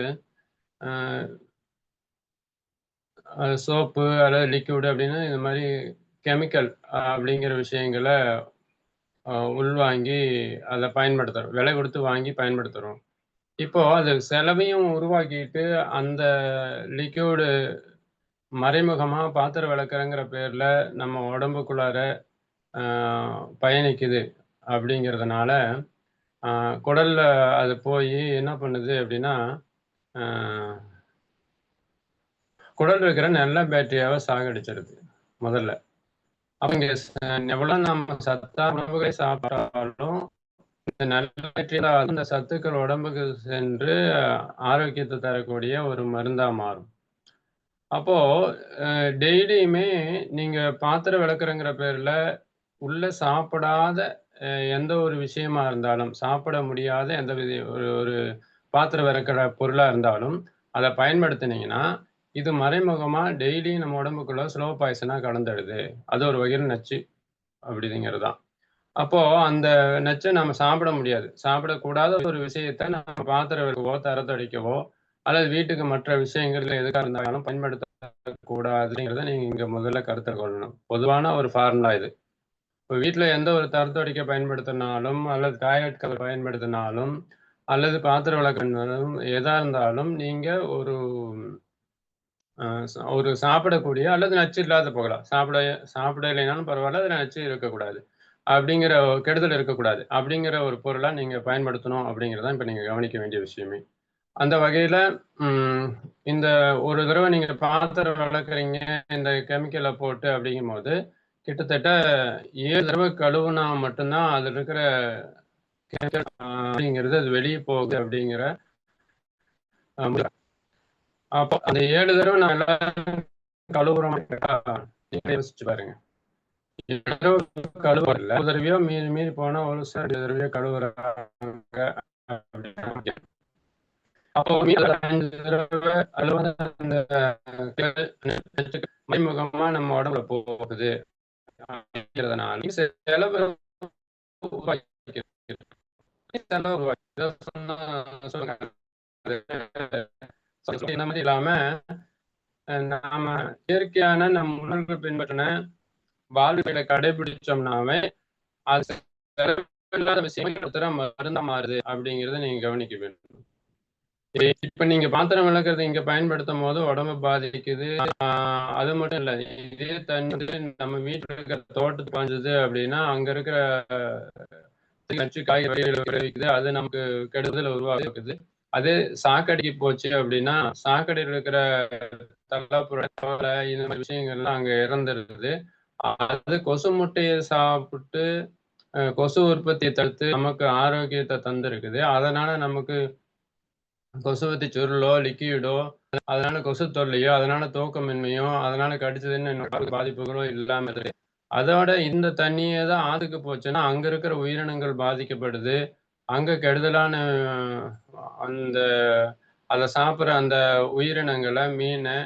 சோப்பு அல்லது லிக்விடு அப்படின்னு இந்த மாதிரி கெமிக்கல் அப்படிங்கிற விஷயங்களை உள்வாங்கி அதை பயன்படுத்துகிறோம், விலை கொடுத்து வாங்கி பயன்படுத்துகிறோம். இப்போ அது செலவையும் உருவாக்கிட்டு அந்த லிக்விடு மறைமுகமாக பாத்திரம் விளக்குறங்கிற பேரில் நம்ம உடம்புக்குள்ளார பயணிக்குது. அப்படிங்கிறதுனால குடல்ல அது போய் என்ன பண்ணுது அப்படின்னா, குடல் இருக்கிற நல்ல பேக்டீரியாவை சாகடிச்சிருது முதல்ல. அவங்க எவ்வளோ நம்ம சத்தா உணவுகளை சாப்பிட்டாலும் நல்ல அந்த சத்துக்கள் உடம்புக்கு சென்று ஆரோக்கியத்தை தரக்கூடிய ஒரு மருந்தா மாறும். அப்போ டெய்லியுமே நீங்க பாத்திரம் விளக்குறங்கிற பேர்ல உள்ள சாப்பிடாத எந்த ஒரு விஷயமா இருந்தாலும், சாப்பிட முடியாத எந்த ஒரு பாத்திரம் விளக்குற பொருளா இருந்தாலும், அத பயன்படுத்துனீங்கன்னா, இது மறைமுகமா டெய்லியும் நம்ம உடம்புக்குள்ள ஸ்லோ பாய்சனா கலந்துடுது. அது ஒரு வகையில நச்சு அப்படிங்கிறது தான். அப்போ அந்த நச்ச நம்ம சாப்பிட முடியாது. சாப்பிடக்கூடாத ஒரு விஷயத்த நம்ம பாத்திரம் விளக்கவோ, தர துடைக்கவோ, அல்லது வீட்டுக்கு மற்ற விஷயங்கள்ல எதுக்கா இருந்தாலும் பயன்படுத்தக்கூடாதுங்கிறத நீங்க இங்க முதல்ல கருத்துல கொள்ளணும். பொதுவான ஒரு ஃபார்முலா இது. இப்ப வீட்ல எந்த ஒரு தர துடைக்க பயன்படுத்தினாலும், அல்லது டாய்லெட் கழுவ பயன்படுத்தினாலும், அல்லது பாத்திரம் விளக்குனாலும், எதா இருந்தாலும் நீங்க ஒரு ஒரு சாப்பிடக்கூடிய அல்லது நச்சு இல்லாத போகலாம். சாப்பிடலைனாலும் பரவால்ல. அதுல நச்சு இருக்கக்கூடாது. அப்படிங்கிற கெடுதல் இருக்கக்கூடாது. அப்படிங்கிற ஒரு பொருளா நீங்க பயன்படுத்தணும் அப்படிங்கிறது தான் இப்ப நீங்க கவனிக்க வேண்டிய விஷயமே. அந்த வகையில ம் இந்த ஒரு தடவ நீங்க பாத்திரம் விளக்குறீங்க, இந்த கெமிக்கல போட்டு அப்படிங்கும்போது, கிட்டத்தட்ட 7 தடவ கழுவுனா மட்டும் தான் அதுல இருக்கிற கெமிக்கல் அப்படிங்கிறது அது வெளிய போகுது அப்படிங்கிற அப்போ அந்த 7 தடவ நான் எல்லாரும் கழுவுறோம்னு கேட்டா, நீங்களே யோசிச்சு பாருங்க. 7 தடவ கழுவுறதில்ல. ஒரு தடவையோ மீறி போனா ஒரு சில தடவையோ கழுவுறாங்க அப்படின்னா, அப்போ மீதி 5 தடவ கழுவாத அந்த மறைமுகமா நம்ம உடம்புல போகுது அப்படிங்கிறதுனால செலவு உருவாக்கி செலவு உருவாக்கி சொன்னா சொல்லுங்க. இந்த மாதிரி இல்லாம நாம இயற்கையான நம் முன்னோர்கள் பின்பற்றின வாழ்வியலை கடைபிடிச்சோம்னாவே அது செலவில்லாத விஷயம் மருந்தா மாறுது அப்படிங்கிறத நீங்க கவனிக்க வேண்டும். இப்ப நீங்க பாத்திரம் விளக்குறது இங்க பயன்படுத்தும் போது உடம்பு பாதிக்குது. அது மட்டும் இல்ல, இதே தண்ணி நம்ம வீட்டுல இருக்கிற தோட்டத்துக்கு பாய்ஞ்சது அப்படின்னா அங்க இருக்கிற நச்சு காய்கறி விளைவிக்குது. அது நமக்கு கெடுதல் உருவாக்குது. அதே சாக்கடைக்கு போச்சு அப்படின்னா சாக்கடையில் இருக்கிற தலை இந்த மாதிரி விஷயங்கள்லாம் அங்க இறந்துருது. அது கொசு முட்டையை சாப்பிட்டு கொசு உற்பத்தியை தடுத்து நமக்கு ஆரோக்கியத்தை தந்திருக்குது. அதனால நமக்கு கொசுவத்தி சுருளோ லிக்விடோ அதனால கொசு தொல்லையோ அதனால தூக்கமின்மையோ அதனால கடிச்சதுன்னு பாதிப்புகளோ இல்லாம இருக்கு. அதோட இந்த தண்ணியே தான் ஆத்துக்கு போச்சுன்னா அங்க இருக்கிற உயிரினங்கள் பாதிக்கப்படுது. அங்க கெடுதலான அந்த அதை சாப்பிட்ற அந்த உயிரினங்களை மீனை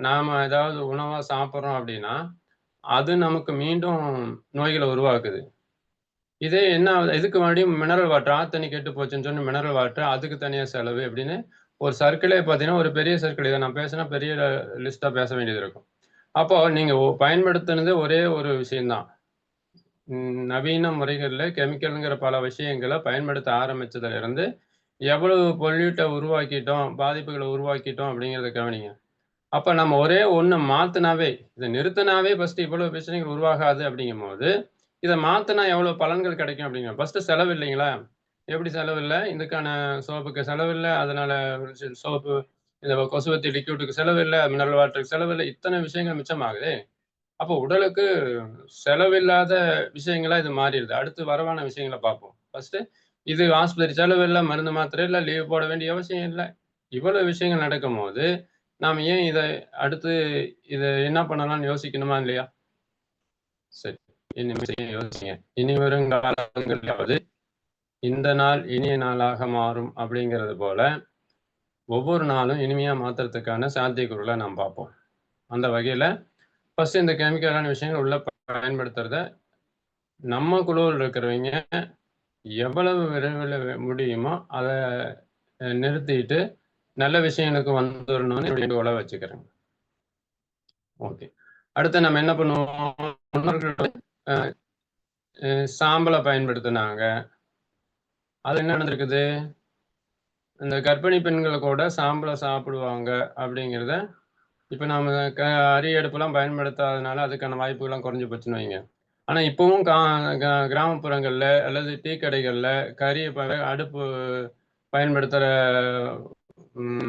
நாம ஏதாவது உணவா சாப்பிட்றோம் அப்படின்னா அது நமக்கு மீண்டும் நோய்களை உருவாக்குது. இதே என்ன ஆகுது, இதுக்கு மறுபடியும் மினரல் வாட்டர் ஆத்தண்ணி கெட்டு போச்சுன்னு சொல்லி மினரல் வாட்டர் அதுக்கு தனியா செலவு அப்படின்னு ஒரு சர்க்கிளே பார்த்தீங்கன்னா ஒரு பெரிய சர்க்கிள். இதை நான் பேசினா பெரிய லிஸ்டா பேச வேண்டியது இருக்கும். அப்போ நீங்க பயன்படுத்தினது ஒரே ஒரு விஷயம்தான். நவீன முறைகள்ல கெமிக்கல்ங்கிற பல விஷயங்களை பயன்படுத்த ஆரம்பிச்சதுல இருந்து எவ்வளவு பொல்யூட்டை உருவாக்கிட்டோம், பாதிப்புகளை உருவாக்கிட்டோம் அப்படிங்கிறத கவனிங்க. அப்ப நம்ம ஒரே ஒண்ணு மாத்துனாவே, இதை நிறுத்தினாவே ஃபர்ஸ்ட் இவ்வளவு பிரச்சனைகள் உருவாகாது அப்படிங்கும் போது இதை மாத்தினா எவ்வளவு பலன்கள் கிடைக்கும் அப்படிங்கிற ஃபர்ஸ்ட் செலவு இல்லைங்களா? எப்படி செலவு இல்லை? இதுக்கான சோப்புக்கு செலவு இல்லை, அதனால சோப்பு இந்த கொசுவத்தி லிக்விடுக்கு செலவு இல்லை, மினரல் வாட்டருக்கு செலவு இல்லை, இத்தனை விஷயங்கள் மிச்சமாகுது. அப்போ உடலுக்கு செலவில்லாத விஷயங்களா இது மாறிடுது. அடுத்து வரவான விஷயங்களை பார்ப்போம். ஃபர்ஸ்ட் இது ஆஸ்பத்திரி செலவு இல்லை, மருந்து மாத்திரை இல்லை, லீவ் போட வேண்டிய அவசியம் இல்லை. இவ்வளவு விஷயங்கள் நடக்கும் போது நாம் ஏன் இதை அடுத்து இதை என்ன பண்ணலாம்னு யோசிக்கணுமா இல்லையா? சரி, இனிமேல் யோசிங்க. இனி வரும் காலங்களாவது இந்த நாள் இனிய நாளாக மாறும் அப்படிங்கிறது போல ஒவ்வொரு நாளும் இனிமையா மாத்துறதுக்கான சாத்தியக்கூறுகளை நாம் பார்ப்போம். அந்த வகையில ஃபர்ஸ்ட் இந்த கெமிக்கலான விஷயங்கள் உள்ள பயன்படுத்துறத நம்ம குழுவில் இருக்கிறவங்க எவ்வளவு விரைவில் முடியுமோ அதை நிறுத்திட்டு நல்ல விஷயங்களுக்கு வந்துடணும்னு என்னுடைய வச்சுக்கிறேன். ஓகே, அடுத்து நம்ம என்ன பண்ணுவோம்? முன்னோர்கள் சாம்பலை பயன்படுத்தினாங்க. அது என்ன நடந்திருக்குது? இந்த கர்ப்பிணி பெண்கள் கூட சாம்பலை சாப்பிடுவாங்க அப்படிங்கிறத இப்போ நம்ம அரிய அடுப்பெல்லாம் பயன்படுத்தாதனால அதுக்கான வாய்ப்புகள்லாம் குறைஞ்சி போச்சுன்னு வைங்க. ஆனால் இப்போவும் கிராமப்புறங்களில் அல்லது டீ கடைகளில் அடுப்பு பயன்படுத்துகிற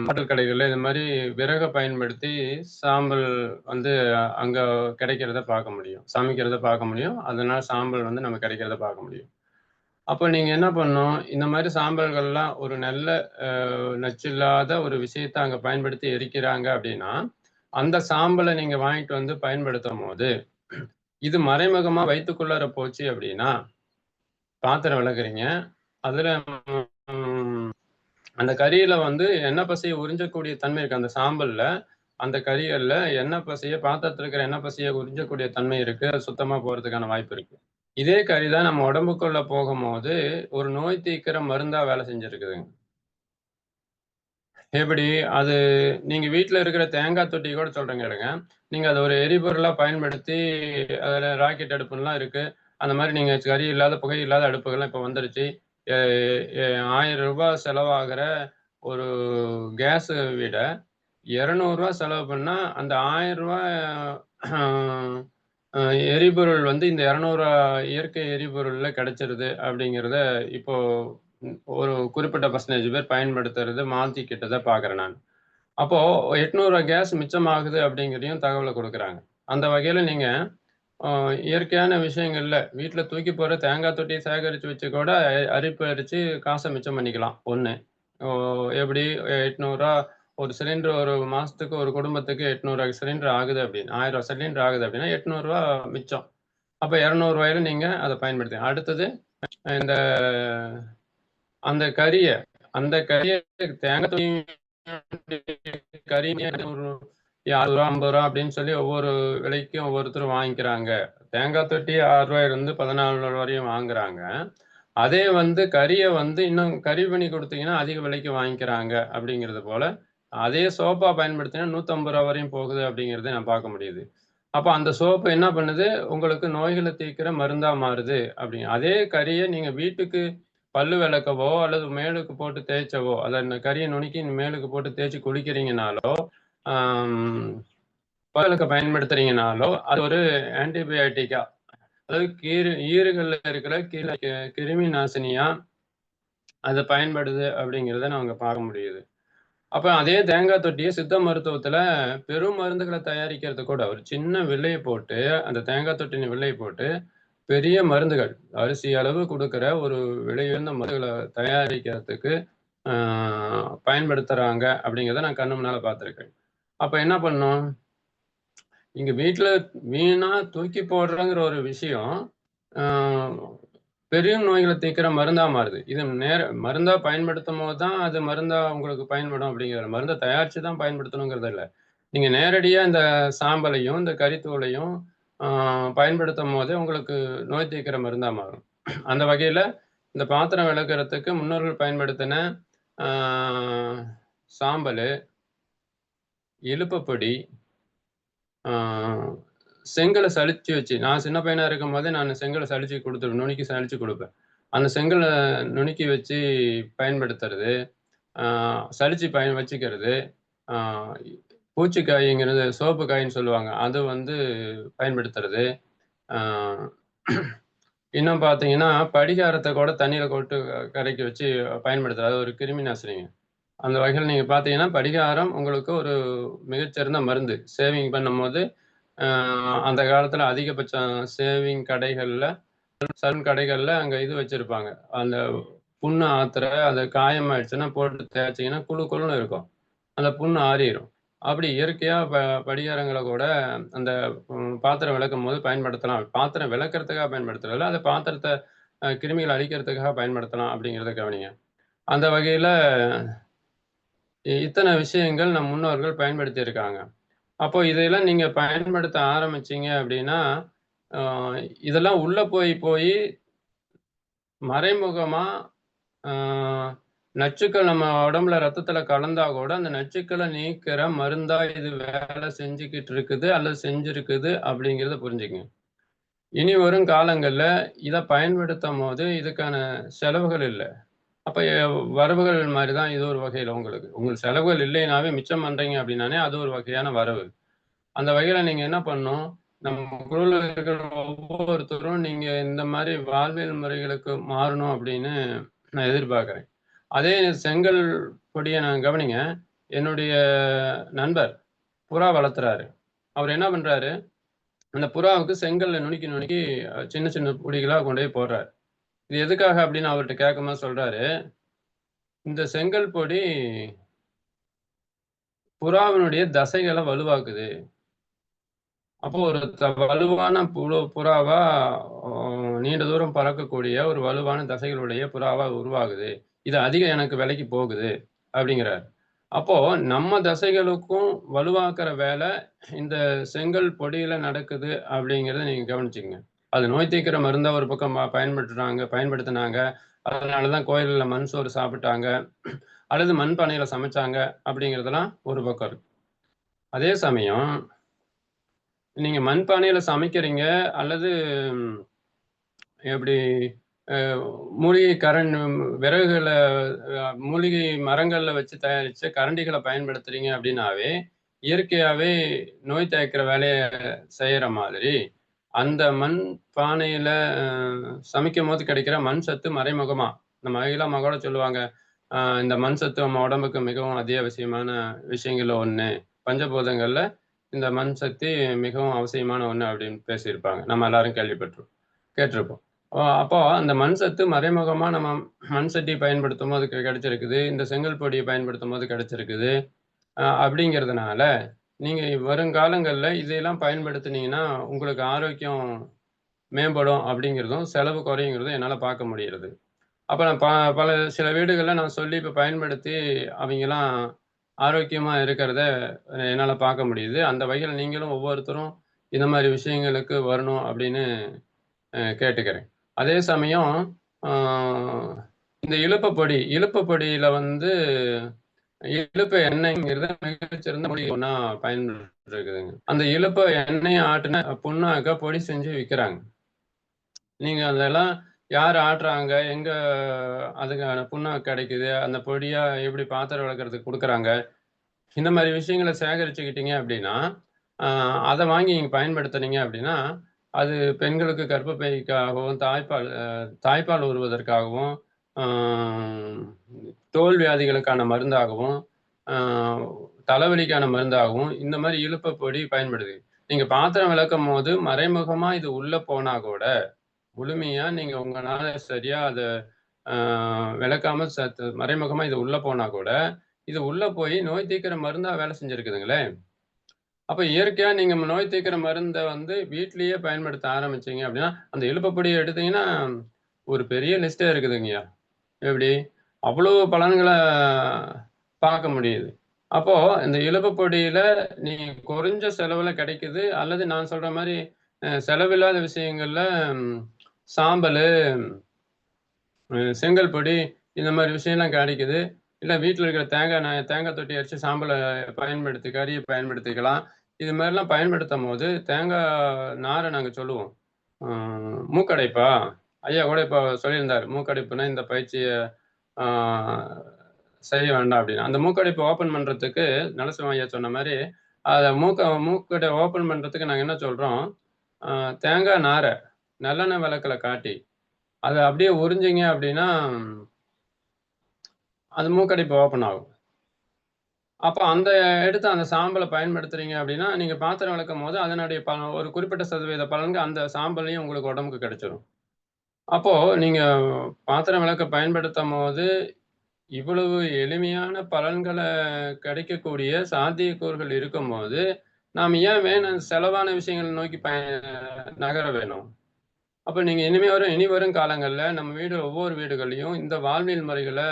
ஹோட்டல் கடைகளில் இது மாதிரி விறகை பயன்படுத்தி சாம்பல் வந்து அங்கே கிடைக்கிறத பார்க்க முடியும், சமைக்கிறத பார்க்க முடியும். அதனால சாம்பல் வந்து நம்ம கிடைக்கிறத பார்க்க முடியும். அப்போ நீங்க என்ன பண்ணணும், இந்த மாதிரி சாம்பல்கள்லாம் ஒரு நல்ல நச்சில்லாத ஒரு விஷயத்தை அங்க பயன்படுத்தி எரிக்கிறாங்க அப்படின்னா, அந்த சாம்பலை நீங்க வாங்கிட்டு வந்து பயன்படுத்தும் போது இது மறைமுகமா வயிற்றுக்குள்ளார போச்சு அப்படின்னா, பாத்திரம் விளக்குறீங்க, அதுல அந்த கரியில வந்து எண்ணெய் பசையை உறிஞ்சக்கூடிய தன்மை இருக்கு. அந்த சாம்பல்ல அந்த கரிகள்ல எண்ணெய் பசைய, பாத்திரத்துல இருக்கிற எண்ணெய் பசையை உறிஞ்சக்கூடிய தன்மை இருக்கு. அது சுத்தமா போறதுக்கான வாய்ப்பு இருக்கு. இதே கரி தான் நம்ம உடம்புக்குள்ள போகும்போது ஒரு நோய் தீர்க்கிற மருந்தா வேலை செஞ்சிருக்குதுங்க. எப்படி? அது நீங்க வீட்ல இருக்கிற தேங்காய் தொட்டி கூட சொல்றேன் கேளுங்க. நீங்க அத ஒரு எரிபொருளா பயன்படுத்தி அதுல ராக்கெட் அடுப்புலாம் இருக்கு. அந்த மாரி நீங்க கரி இல்லாத, புகை இல்லாத அடுப்புகள்லாம் இப்ப வந்துருச்சு. எ எ ரூ. 1000 செலவாகுற ஒரு கேஸ விட ரூ. 200 செலவு பண்ணா அந்த ரூ. 1000 அ எரிபொருள் வந்து இந்த 200 இயற்கை எரிபொருள்ல கிடைச்சிருது அப்படிங்கிறத இப்போ ஒரு குறிப்பிட்ட பெர்சன்டேஜ் பேர் பயன்படுத்துறது மாத்திக்கிட்டத பார்க்குறேன் நான். அப்போ ரூ. 800 கேஸ் மிச்சமாகுது அப்படிங்கிறதையும் தகவல குடுக்குறாங்க. அந்த வகையில நீங்க இயற்கையான விஷயங்கள்ல வீட்ல தூக்கி போடுற தேங்காய் தொட்டிய சேகரிச்சு வச்சு கூட அரிப்பு அரிச்சு காச மிச்சம் பண்ணிக்கலாம். 1 ஓ எப்படி ரூ. 800 ஒரு சிலிண்டர் ஒரு மாசத்துக்கு ஒரு குடும்பத்துக்கு ரூ. 800 சிலிண்டர் ஆகுது அப்படின்னு 1000 சிலிண்டர் ஆகுது அப்படின்னா ரூ. 800 மிச்சம். அப்ப ரூ. 200 நீங்க அத பயன்படுத்தி அடுத்தது இந்த அந்த கரிய தேங்காய் தொட்டி கறி ரூ. 60 ரூ. 50 அப்படின்னு சொல்லி ஒவ்வொரு விலைக்கும் ஒவ்வொருத்தரும் வாங்கிக்கிறாங்க. தேங்காய் தொட்டி ரூ. 6 இருந்து ரூ. 14 வரையும் வாங்குறாங்க. அதே வந்து கறிய வந்து இன்னும் கறி பண்ணி கொடுத்தீங்கன்னா அதிக விலைக்கு வாங்கிக்கிறாங்க அப்படிங்கிறது போல, அதே சோப்பா பயன்படுத்தினா ரூ. 150 வரையும் போகுது அப்படிங்கிறத நான் பார்க்க முடியுது. அப்ப அந்த சோப்பு என்ன பண்ணுது? உங்களுக்கு நோய்கள தீர்க்கிற மருந்தா மாறுது அப்படிங்க. அதே கறிய நீங்க வீட்டுக்கு பல்லு விளக்கவோ, அல்லது மேலுக்கு போட்டு தேய்ச்சவோ, அத இந்த கறிய நுணுக்கி மேலுக்கு போட்டு தேய்ச்சு குளிக்கிறீங்கனாலோ, ஆம் பல் விளக்க பயன்படுத்துறீங்கனாலோ, அது ஒரு ஆன்டிபயாட்டிக்கா, அதாவது ஈறுகள்ல இருக்கிற கிருமி நாசினியா அது பயன்படுது அப்படிங்கிறத நாங்க பார்க்க முடியுது. அப்ப அதே தேங்காய் தொட்டிய சித்த மருத்துவத்துல பெரும் மருந்துகள தயாரிக்கிறது கூட ஒரு சின்ன வில்லைய போட்டு, அந்த தேங்காய் தொட்டியின் வில்லைய போட்டு, பெரிய மருந்துகள் அரிசி அளவு குடுக்கிற ஒரு விலையுயர்ந்த மருந்துகள தயாரிக்கிறதுக்கு அ பயன்படுத்துறாங்க அப்படிங்கிறத நான் கண்ணு முன்னால பார்த்துருக்கேன். அப்ப என்ன பண்ணணும்? இங்க வீட்ல வீணா தூக்கி போடுறங்கிற ஒரு விஷயம், அ பெரும் நோய்கள தீர்க்கிற மருந்தா மாறுது. இது மருந்தா பயன்படுத்தும்போது தான் அது மருந்தா உங்களுக்கு பயன்படும் அப்படிங்கிற மருந்த தயாரிச்சு தான் பயன்படுத்தணுங்கிறது இல்ல. நீங்க நேரடியா இந்த சாம்பலையும், இந்த கரித்தூளையும் அ பயன்படுத்தும்போதே உங்களுக்கு நோய் தீர்க்கிற மருந்தா மாறும். அந்த வகையில இந்த பாத்திரம் விளக்குறதுக்கு முன்னோர்கள் பயன்படுத்தின அ சாம்பலு, இலுப்பப்பொடி, ஆ செங்கல சலிச்சு வச்சு நான் சின்ன பையனா இருக்கும்போதே நான் செங்கல சலிச்சு குடுத்துருவேன். நுணுக்கி சலிச்சு குடுப்பேன். அந்த செங்கல நுணுக்கி வச்சு பயன்படுத்துறது, ஆ சலிச்சு வச்சுக்கிறது, ஆ பூச்சிக்காய்ங்கிறது சோப்பு காயின்னு சொல்லுவாங்க. அது வந்து பயன்படுத்துறது. ஆ இன்னும் பார்த்தீங்கன்னா, படிகாரத்த கூட தண்ணீல போட்டு கரைச்சு வச்சு பயன்படுத்துறது. அது ஒரு கிருமி நாசினிங்க. அந்த வகையில நீங்க பார்த்தீங்கன்னா, படிகாரம் உங்களுக்கு ஒரு மிகச்சிறந்த மருந்து. சேவிங் பண்ணும்போது, அ அந்த காலத்துல அதிகபட்சம் சேவிங் கடைகள்ல, சலூன் கடைகள்ல அங்க இது வச்சிருப்பாங்க. அந்த புண்ணு ஆத்துற, அது காயமாயிடுச்சுன்னா போட்டு தேய்ச்சீங்கன்னா குளு குளுன்னு இருக்கும். அந்த புண்ணு ஆறிரும். அப்படி இயற்கையா படிகாரங்கள கூட அந்த பாத்திரம் விளக்கும்போது பயன்படுத்தலாம். பாத்திரம் விளக்குறதுக்காக பயன்படுத்துறதில்ல. அது பாத்திரத்த கிருமிகள அழிக்கிறதுக்காக பயன்படுத்தலாம் அப்படிங்கிறத கவனிங்க. அந்த வகையில இத்தன விஷயங்கள் நம் முன்னோர்கள் பயன்படுத்தி இருக்காங்க. அப்போ இதையெல்லாம் நீங்க பயன்படுத்த ஆரம்பிச்சீங்க அப்படின்னா, அ இதெல்லாம் உள்ள போயி மறைமுகமா அ நச்சுக்கள் நம்ம உடம்புல ரத்தத்துல கலந்தா கூட, அந்த நச்சுக்கள நீக்கிற மருந்தா இது வேலை செஞ்சுகிட்டு இருக்குது, அல்லது செஞ்சிருக்குது அப்படிங்கிறத புரிஞ்சுக்கங்க. இனி வரும் காலங்கள்ல இத பயன்படுத்தும்போது இதுக்கான செலவுகள் இல்ல. அப்ப வரவுகள் மாரி தான் இது ஒரு வகையில உங்களுக்கு. உங்களுக்கு செலவுகள் இல்லைனாவே மிச்சம் பண்றீங்க அப்படின்னாலே, அது ஒரு வகையான வரவு. அந்த வகையில நீங்க என்ன பண்ணணும், நம்ம குழுல இருக்கிற ஒவ்வொருத்தரும் நீங்க இந்த மாரி வாழ்வியல் முறைகளுக்கு மாறணும் அப்படின்னு நான் எதிர்பார்க்கிறேன். அதே செங்கல் பொடிய நான் கவனிங்க. என்னுடைய நண்பர் புறா வளர்த்துறாரு. அவரு என்ன பண்றாரு, அந்த புறாவுக்கு செங்கல்ல நுணுக்கி நுணுக்கி சின்ன சின்ன பொடிகளா கொண்டு போய் போடுறாரு. இது எதுக்காக அப்படின்னு அவர்கிட்ட கேட்கும்போது சொல்றாரு, இந்த செங்கல் பொடி புறாவினுடைய தசைகளை வலுவாக்குது. அப்போ ஒரு வலுவான புறாவா நீண்ட தூரம் பறக்கக்கூடிய ஒரு வலுவான தசைகளுடைய புறாவா உருவாகுது. இது அதிக எனக்கு விலைக்கு போகுது அப்படிங்கிறார். அப்போ நம்ம தசைகளுக்கும் வலுவாக்குற வேலை இந்த செங்கல் பொடியில நடக்குது அப்படிங்கிறத நீங்க கவனிச்சுக்கங்க. அது நோய் தீர்க்கிற மருந்தா ஒரு பக்கம் பயன்படுத்தினாங்க. அதனாலதான் கோயில்ல மண் சோறு சாப்பிட்டாங்க அல்லது மண் பானையில சமைச்சாங்க அப்படிங்கிறதெல்லாம் ஒரு பக்கம் இருக்கு. அதே சமயம் நீங்க மண் பானையில சமைக்கிறீங்க அல்லது எப்படி மூலிகை விறகுகளை மூலிகை மரங்கள்ல வச்சு தயாரிச்ச கரண்டிகளை பயன்படுத்துறீங்க அப்படின்னாவே இயற்கையாவே நோய் தயாரிக்கிற வேலையை செய்யற மாதிரி அந்த மண் பானையில சமைக்கும் போது கிடைக்கிற மண் சத்து மறைமுகமா இந்த மகிழா மகள சொல்லுவாங்க, இந்த மண் சத்து நம்ம உடம்புக்கு மிகவும் அத்தியாவசியமான விஷயங்கள்ல ஒண்ணு, பஞ்சபூதங்கள்ல இந்த மண் சக்தி மிகவும் அவசியமான ஒண்ணு அப்படின்னு பேசியிருப்பாங்க. நம்ம எல்லாரும் கேட்டிருப்போம். அப்போ அந்த மண் சத்து மறைமுகமா நம்ம மண் சட்டி பயன்படுத்தும் போது கிடைச்சிருக்குது, இந்த செங்கல் பொடியை பயன்படுத்தும் போது கிடைச்சிருக்குது. அப்படிங்கிறதுனால நீங்க வருங்காலங்கள்ல இதையெல்லாம் பயன்படுத்துனீங்கன்னா உங்களுக்கு ஆரோக்கியம் மேம்படும் அப்படிங்கிறதும், செலவு குறையுங்கிறதும் என்னால பார்க்க முடிகிறது. அப்ப நான் சில வீடுகள்ல நான் சொல்லி இப்ப பயன்படுத்தி அவங்கலாம் ஆரோக்கியமா இருக்கிறத என்னால பார்க்க முடியுது. அந்த வகையில நீங்களும் ஒவ்வொருத்தரும் இந்த மாரி விஷயங்களுக்கு வரணும் அப்படின்னு கேட்டுக்கிறேன். அதே சமயம் ஆ இந்த இலுப்ப பொடியில வந்து இலுப்ப எண்ணெய்ங்கிறது மிகச்சிறந்த மூலிகை ஒண்ணா பயன்பட்டு இருக்குதுங்க. அந்த இலுப்ப எண்ணெய ஆட்டுன புண்ணாக்க பொடி செஞ்சு விக்கிறாங்க. நீங்க அதெல்லாம் யார் ஆட்டுறாங்க? எங்க அதுக்கான புண்ணாக்கு கிடைக்குது? அந்த பொடியா எப்படி பாத்திரம் விளக்குறதுக்கு குடுக்குறாங்க? இந்த மாரி விஷயங்கள சேகரிச்சுக்கிட்டீங்க அப்படின்னா, அ அத வாங்கி நீங்க பயன்படுத்துனீங்க அப்படின்னா, அது பெண்களுக்கு கர்ப்பப்பைக்காகவும், தாய்ப்பால் ஊறுவதற்காகவும், ஆ தோல் வியாதிகளுக்கான மருந்தாகவும், ஆ தலைவலிக்கான மருந்தாகவும் இந்த மாரி இலுப்ப பொடி பயன்படுது. நீங்க பாத்திரம் விளக்கும்போது மறைமுகமா இது உள்ள போனா கூட, முழுமையா நீங்க உங்கனால சரியா அத விளக்காம மறைமுகமா இது உள்ள போனா கூட, இது உள்ள போய் நோய் தீர்க்கிற மருந்தா வேலை செஞ்சிருக்குதுங்களே! அப்ப இயற்கையா நீங்க நோய் தீர்க்கிற மருந்த வந்து வீட்லயே பயன்படுத்த ஆரம்பிச்சீங்க அப்டின்னா, அந்த இலுப்ப பொடிய எடுத்தீங்கன்னா, ஒரு பெரிய லிஸ்ட்டே இருக்குதுங்கய்யா. எப்படி? அவ்வளோ பலன்கள பார்க்க முடியுது. அப்போ இந்த இலுப்ப பொடியில நீங்க குறைஞ்ச செலவுல கிடைக்குது. அல்லது நான் சொல்ற மாரி செலவில்லாத விஷயங்கள்ல சாம்பலு, செங்கல் பொடி இந்த மாரி விஷயம்லாம் கிடைக்குது. இல்ல வீட்ல இருக்கிற தேங்காய் தொட்டி அரைச்சு சாம்பல கறிய பயன்படுத்திக்கலாம். இது மாரிலாம் பயன்படுத்தும்போது, நார நாங்க சொல்லுவோம். அ மூக்கடைப்பா? ஐயா கூட இப்ப சொல்லியிருந்தாரு. மூக்கடைப்புனா இந்த பயிற்சிய ஆ செய்ய வேண்டாம் அப்படின்னு. அந்த மூக்கடைப்ப ஓப்பன் பண்றதுக்கு நரசிம்ம ஐயா சொன்ன மாரி, அத மூக்கட ஓப்பன் பண்றதுக்கு நாங்க என்ன சொல்றோம், அ தேங்காய் நார நல்லெண்ணெய் விளக்குல காட்டி, அத அப்படியே உறிஞ்சீங்க அப்படின்னா, அது மூக்கடைப்பு ஓப்பன் ஆகும். அப்ப எடுத்து அந்த சாம்பல பயன்படுத்துறீங்க அப்படின்னா, நீங்க பாத்திரம் விளக்கும்போது அதனுடைய ஒரு குறிப்பிட்ட சதவீத பலன்கள் அந்த சாம்பல்லயும் உங்களுக்கு உடம்புக்கு கிடைச்சிரும். அப்போ நீங்க பாத்திரம் விளக்க பயன்படுத்தும்போது, இவ்வளவு எளிமையான பலன்கள கிடைக்கக்கூடிய சாத்தியக்கூறுகள் இருக்கும்போது, நாம ஏன் வேணும் செலவான விஷயங்கள நோக்கி நகர வேணும்? அப்ப நீங்க இனி வரும் காலங்கள்ல நம்ம ஒவ்வொரு வீடுகள்லயும் இந்த வாழ்வியல் முறைகள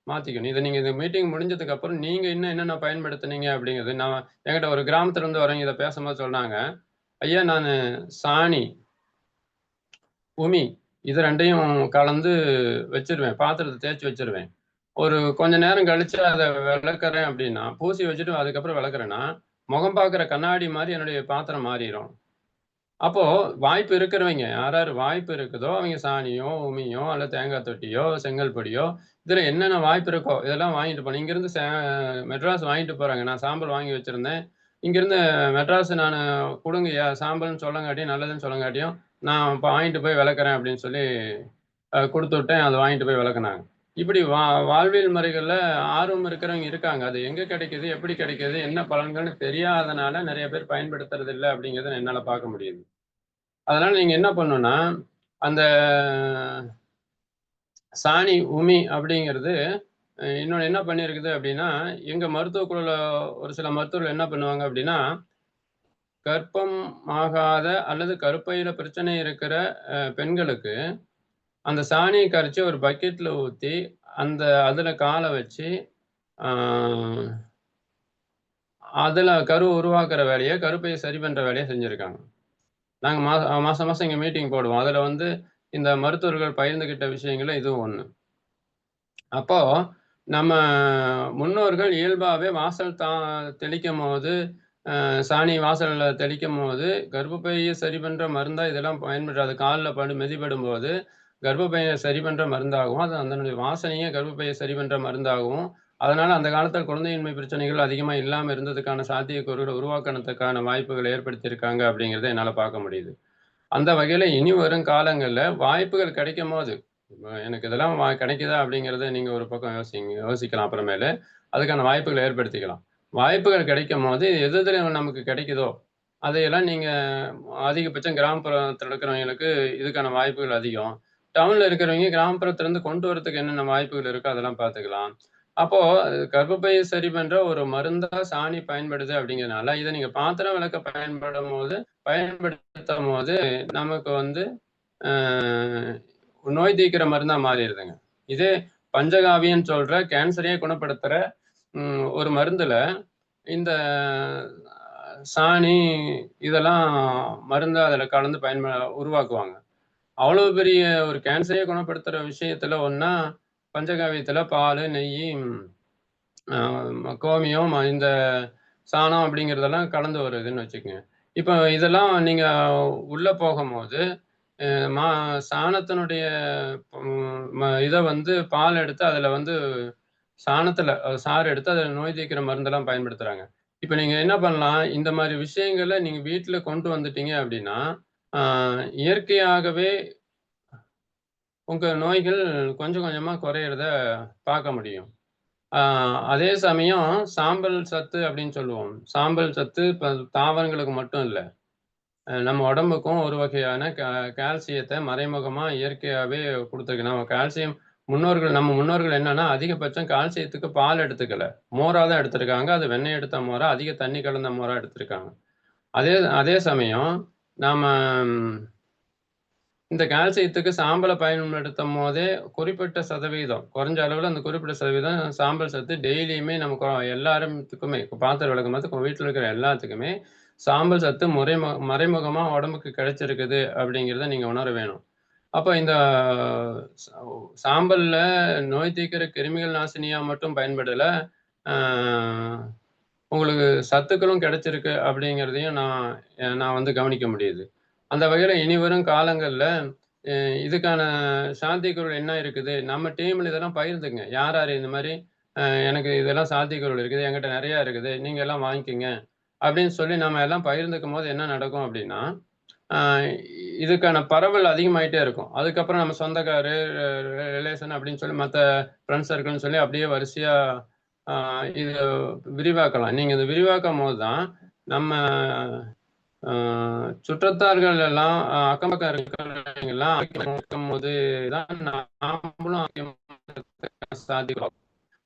மாத்திக்கணும். நீங்க இந்த மீட்டிங் முடிஞ்சதுக்கு அப்புறம் நீங்க இன்னும் என்னென்ன பயன்படுத்துனீங்க அப்படிங்கிறது, என்கிட்ட ஒரு கிராமத்துல இருந்து வரவங்க இத பேசும்போது சொன்னாங்க. ஐயா நானு சாணி, உமி இது 2யும் கலந்து வச்சுருவேன். பாத்திரத்த தேய்ச்சு வச்சுருவேன். ஒரு கொஞ்ச நேரம் கழிச்சு அத விளக்குறேன் அப்படின்னா, பூசி வச்சுட்டு அதுக்கப்புறம் விளக்குறேன்னா, முகம் பார்க்குற கண்ணாடி மாரி என்னுடைய பாத்திரம் மாறிரும். அப்போ வாய்ப்பு இருக்கிறவங்க, யார் யார் வாய்ப்பு இருக்குதோ, அவங்க சாணியோ, உமியோ, அல்ல தேங்காய் தொட்டியோ, செங்கல் பொடியோ, இதுல என்னென்ன வாய்ப்பு இருக்கோ, இதெல்லாம் வாங்கிட்டு போணும். இங்கிருந்து மெட்ராஸ் வாங்கிட்டு போறாங்க. நான் சாம்பல் வாங்கி வச்சிருந்தேன். இங்கிருந்து மெட்ராஸ் நானு குடுங்கய்யா, சாம்பல்ன்னு சொல்லங்காட்டியும், நல்லதுன்னு சொல்லங்காட்டியும், நான் இப்ப வாங்கிட்டு போய் விளக்குறேன் அப்படின்னு சொல்லி குடுத்து விட்டேன். அத வாங்கிட்டு போய் விளக்குனாங்க. இப்படி வாழ்வியல் முறைகள்ல ஆர்வம் இருக்கிறவங்க இருக்காங்க. அது எங்க கிடைக்குது? எப்படி கிடைக்குது? என்ன பலன்கள்னு தெரியாதனால நெறைய பேர் பயன்படுத்துறது இல்ல அப்படிங்கிறத என்னால பார்க்க முடியுது. அதனால நீங்க என்ன பண்ணணும்னா, அந்த சாணி உமி அப்படிங்கிறது இன்னொன்று என்ன பண்ணியிருக்குது அப்படின்னா, எங்க மருத்துவ குழுல ஒரு சில மருத்துவர்கள் என்ன பண்ணுவாங்க அப்படின்னா, கர்ப்பம் ஆகாத அல்லது கருப்பையில பிரச்சனை இருக்கிற பெண்களுக்கு அந்த சாணியை கரைச்சு ஒரு பக்கெட்ல ஊத்தி, அதுல கால வச்சு, ஆ அதுல கரு உருவாக்குற வேலைய, கருப்பைய சரி பண்ற வேலைய செஞ்சிருக்காங்க. நாங்க மாசம் மாசம் இங்க மீட்டிங் போடுவோம். அதுல வந்து இந்த மருத்துவர்கள் பகிர்ந்துகிட்ட விஷயங்கள்ல இதுவும் ஒண்ணு. அப்போ நம்ம முன்னோர்கள் இயல்பாவே வாசல் தெளிக்கும்போது, சாணி வாசல்ல தெளிக்கும்போது, கர்ப்பப்பைய சரி பண்ற மருந்தா இதெல்லாம் பயன்படாது. கால்ல மிதிபடும்போது, கர்ப்பப்பைய சரி பண்ற மருந்தாகவும், அது அதனுடைய வாசனையே கர்ப்பப்பைய சரி பண்ற மருந்தாகவும், அதனால அந்த காலத்துல குழந்தையின்மை பிரச்சனைகள் அதிகமா இல்லாம இருந்ததுக்கான சாத்தியக்கூறுகள உருவாக்கறதுக்கான வாய்ப்புகள் ஏற்படுத்தியிருக்காங்க அப்படிங்கிறத என்னால பார்க்க முடியுது. அந்த வகையில இனி வரும் காலங்கள்ல வாய்ப்புகள் கிடைக்கும்போது, எனக்கு இதெல்லாம் கிடைக்குதா அப்படிங்கிறத நீங்க ஒரு பக்கம் யோசிக்கலாம் அப்புறமேலு. அதுக்கான வாய்ப்புகள ஏற்படுத்திக்கலாம். வாய்ப்புகள் கிடைக்கும்போது எது எதுல நமக்கு கிடைக்குதோ, அதையெல்லாம் நீங்க அதிகபட்சம் கிராமப்புறத்துல இருக்கிறவங்களுக்கு இதுக்கான வாய்ப்புகள் அதிகம். டவுன்ல இருக்கிறவங்க கிராமப்புறத்திலிருந்து கொண்டு வரதுக்கு என்னென்ன வாய்ப்புகள் இருக்கோ அதெல்லாம் பார்த்துக்கலாம். அப்போ கர்ப்பப்பைய சரி பண்ற ஒரு மருந்தா சாணி பயன்படுது அப்படிங்கிறதுனால, இத நீங்க பாத்திரம் விளக்க பயன்படுத்தும்போது நமக்கு வந்து அ நோய் தீர்க்கிற மருந்தா மாறிருதுங்க. இதே பஞ்சகாவியம்ன்னு சொல்ற கேன்சரையே குணப்படுத்துற ஒரு மருந்துல இந்த சாணி இதெல்லாம் மருந்தா அதுல கலந்து உருவாக்குவாங்க. அவ்வளவு பெரிய ஒரு கேன்சரையே குணப்படுத்துற விஷயத்துல ஒண்ணா பஞ்சகாவியத்துல பாலு, நெய்யி, கோமியம், இந்த சாணம் அப்படிங்கிறதெல்லாம் கலந்து வருதுன்னு வச்சுக்கங்க. இப்ப இதெல்லாம் நீங்க உள்ள போகும்போது, அ மா சாணத்தினுடைய இத வந்து பால் எடுத்து அதுல வந்து சாணத்துல சாறு எடுத்து அதுல நோய் தீர்க்கிற மருந்தெல்லாம் பயன்படுத்துறாங்க. இப்ப நீங்க என்ன பண்ணலாம், இந்த மாரி விஷயங்கள நீங்க வீட்ல கொண்டு வந்துட்டீங்க அப்படின்னா, ஆ இயற்கையாகவே உங்க நோய்கள் கொஞ்சம் கொஞ்சமா குறையறத பார்க்க முடியும். ஆ அதே சமயம் சாம்பல் சத்து அப்படின்னு சொல்லுவோம். சாம்பல் சத்து இப்ப தாவரங்களுக்கு மட்டும் இல்ல. நம்ம உடம்புக்கும் ஒரு வகையான கால்சியத்த மறைமுகமா இயற்கையாவே குடுத்திருக்கு. நம்ம முன்னோர்கள் என்னன்னா, அதிகபட்சம் கால்சியத்துக்கு பால் எடுத்துக்கல. மோரா தான் எடுத்திருக்காங்க. அது வெண்ணெய் எடுத்த மோரா, அதிக தண்ணி கலந்த மோரா எடுத்திருக்காங்க. அதே அதே சமயம் நாம இந்த கால்சியத்துக்கு சாம்பல பயன்படுத்தும்போதே குறிப்பிட்ட சதவீதம், குறைஞ்ச அளவுல அந்த குறிப்பிட்ட சதவீதம் சாம்பல் சத்து டெய்லியுமே நமக்கு எல்லாத்துக்குமே பாத்திரம் விளக்கும்போது வீட்ல இருக்கிற எல்லாத்துக்குமே சாம்பல் சத்து மறைமுகமா உடம்புக்கு கிடைச்சிருக்குது அப்படிங்கிறத நீங்க உணர வேணும். அப்ப இந்த ச சாம்பல்ல நோய் தீர்க்கிற கிருமிகள் நாசினியா மட்டும் பயன்படல. ஆ உங்களுக்கு சத்துக்களும் கிடைச்சிருக்கு அப்படிங்கிறதையும் நான் வந்து கவனிக்க முடியுது. அந்த வகையில இனி வரும் காலங்கள்ல அ இதுக்கான சாத்தியக்கூறுகள் என்ன இருக்குது? நம்ம டீம்ல இதெல்லாம் பகிர்ந்துக்கங்க. யார் யார் இந்த மாரி எனக்கு இதெல்லாம் சாத்தியக்கூறுகள் இருக்குது. என்கிட்ட நெறையா இருக்குது. நீங்க எல்லாம் வாங்கிக்கங்க. அப்படின்னு சொல்லி நம்ம எல்லாம் பகிர்ந்துக்கும்போது என்ன நடக்கும் அப்படின்னா, அ இதுக்கான பரவல் அதிகமாயிட்டே இருக்கும். அதுக்கப்புறம் நம்ம சொந்தக்காரு, ரிலேஷன் அப்படின்னு சொல்லி மத்த ஃப்ரெண்ட்ஸ் சர்க்கிள்ன்னு சொல்லி அப்படியே வரிசையா அ இது விரிவாக்கலாம். நீங்க இத விரிவாக்கும்போது தான் நம்ம அ சுற்றத்தார்கள் எல்லாம் அக்கம் பக்கம் இருக்கிறவங்க எல்லாம் இருக்கும்போது தான் நாமளும் சாதிக்கிறோம்.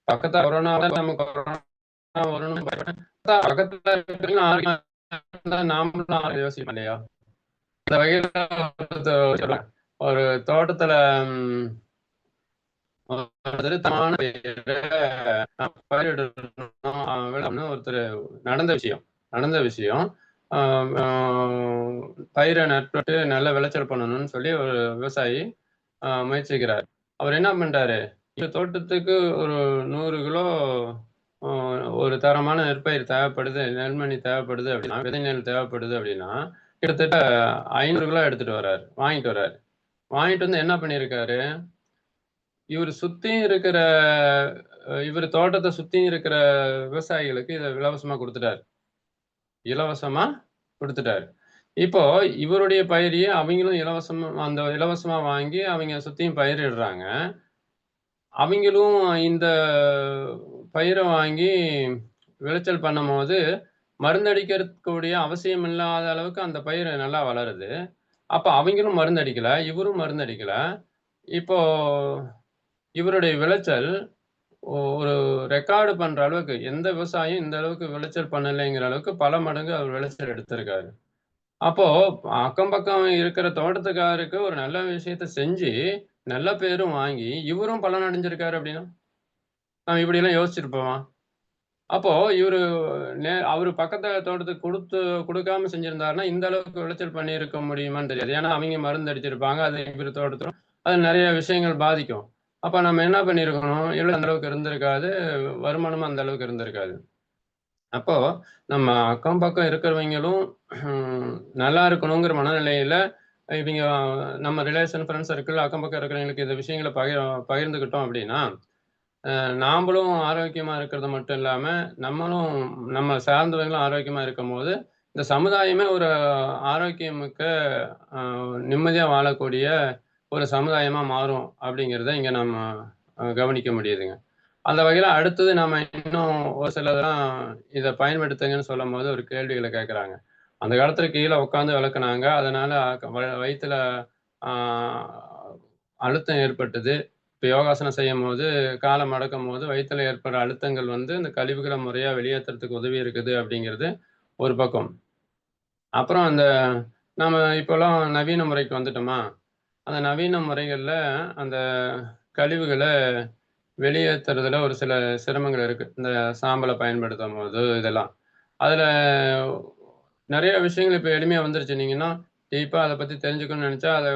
பக்கத்துல கொரோனால நம்ம கொரோனா வரும்னு பக்கத்துல இருக்கிறவங்க நாமளும் யோசிப்போம் இல்லையா? இந்த வகையில ஒரு தோட்டத்துல திருத்தமான பயிரிடணும் ஒருத்தர் நடந்த விஷயம். பயிரை நட்டு நல்ல விளைச்சல் பண்ணணும்னு சொல்லி ஒரு விவசாயி முயற்சிக்கிறார். அவர் என்ன பண்றாரு, இந்த தோட்டத்துக்கு ஒரு 100 கிலோ ஒரு தரமான நெற்பயிர் தேவைப்படுது, நெல்மணி தேவைப்படுது அப்படின்னா, விதை நெல் தேவைப்படுது அப்படின்னா, கிட்டத்தட்ட 500 கிலோ எடுத்துட்டு வர்றாரு. வாங்கிட்டு வர்றாரு. வாங்கிட்டு வந்து என்ன பண்ணியிருக்காரு, இவரு சுத்தியும் இருக்கிற இவரு தோட்டத்த சுத்தியும் இருக்கிற விவசாயிகளுக்கு இத இலவசமா குடுத்துட்டாரு. இலவசமா குடுத்துட்டாரு. இப்போ இவருடைய பயிரையே அவங்களும் இலவசமா வாங்கி அவைங்க சுத்தியும் பயிரிடுறாங்க. அவைங்களும் இந்த பயிர வாங்கி விளைச்சல் பண்ணும்போது, மருந்தடிக்கிறதுக்கூடிய அவசியம் இல்லாத அளவுக்கு அந்த பயிர் நல்லா வளருது. அப்ப அவைங்களும் மருந்தடிக்கல, இவரும் மருந்தடிக்கல. இப்போ இவருடைய விளைச்சல் ஒரு ரெக்கார்டு பண்ற அளவுக்கு எந்த விவசாயியும் இந்த அளவுக்கு விளைச்சல் பண்ணலைங்கிற அளவுக்கு பல மடங்கு அவர் விளைச்சல் எடுத்திருக்காரு. அப்போ அக்கம் பக்கம் இருக்கிற தோட்டத்துக்காரருக்கு ஒரு நல்ல விஷயத்த செஞ்சு, நல்ல பேரும் வாங்கி, இவரும் பலன் அடைஞ்சிருக்காரு அப்படின்னா, நம்ம இப்படியெல்லாம் யோசிச்சிருப்போமா? அப்போ இவரு அவரு பக்கத்து தோட்டத்துக்கு குடுக்காம செஞ்சிருந்தாருன்னா, இந்த அளவுக்கு விளைச்சல் பண்ணியிருக்க முடியுமான்னு தெரியாது. ஏன்னா, அவிங்க மருந்து அடிச்சிருப்பாங்க. அது இவரு தோட்டத்துல அது நெறைய விஷயங்கள் பாதிக்கும். அப்ப நம்ம என்ன பண்ணியிருக்கணும், அந்த அளவுக்கு இருந்திருக்காது. வருமானமும் அந்த அளவுக்கு இருந்திருக்காது. அப்போ நம்ம அக்கம் பக்கம் இருக்கிறவைங்களும் நல்லா இருக்கணுங்கிற மனநிலையில இவிங்க நம்ம ரிலேஷன், ஃப்ரெண்ட்ஸ் சர்க்கிள் அக்கம் பக்கம் இருக்கிறவங்களுக்கு இந்த விஷயங்கள பகிர்ந்துக்கிட்டோம் அப்படின்னா, நாமளும் ஆரோக்கியமா இருக்கிறது மட்டும் இல்லாம, நம்மளும் நம்ம சார்ந்தவர்களும் ஆரோக்கியமா இருக்கும்போது, இந்த சமுதாயமே ஒரு ஆரோக்கியமிக்க அ நிம்மதியா வாழக்கூடிய ஒரு சமுதாயமா மாறும் அப்படிங்கிறத இங்க நம்ம கவனிக்க முடியுதுங்க. அந்த வகையில அடுத்தது நாம இன்னும் ஒரு சிலதெல்லாம் இத பயன்படுத்துங்கன்னு சொல்லும்போது ஒரு கேள்விகள கேட்கறாங்க. அந்த காலத்துல கீழ உட்கார்ந்து விளக்குனாங்க. அதனால வயித்துல ஆ அழுத்தம் ஏற்பட்டது. இப்ப யோகாசனம் செய்யும்போது, கால மடக்கும்போது வயித்துல ஏற்படுற அழுத்தங்கள் வந்து இந்த கழிவுகள முறையா வெளியேத்துறதுக்கு உதவி இருக்குது அப்படிங்கிறது ஒரு பக்கம். அப்புறம் அந்த நாம இப்போலாம் நவீன முறைக்கு வந்துட்டோமா, அந்த நவீன முறைகள்ல அந்த கழிவுகள வெளியேத்துறதுல ஒரு சில சிரமங்கள் இருக்கு. இந்த சாம்பல பயன்படுத்தும்போது இதெல்லாம். அதுல நெறைய விஷயங்கள் இப்ப எளிமையா வந்துருச்சு. நீங்க இன்னும் டீப்பா அத பத்தி தெரிஞ்சுக்கணும்னு நெனச்சா, அத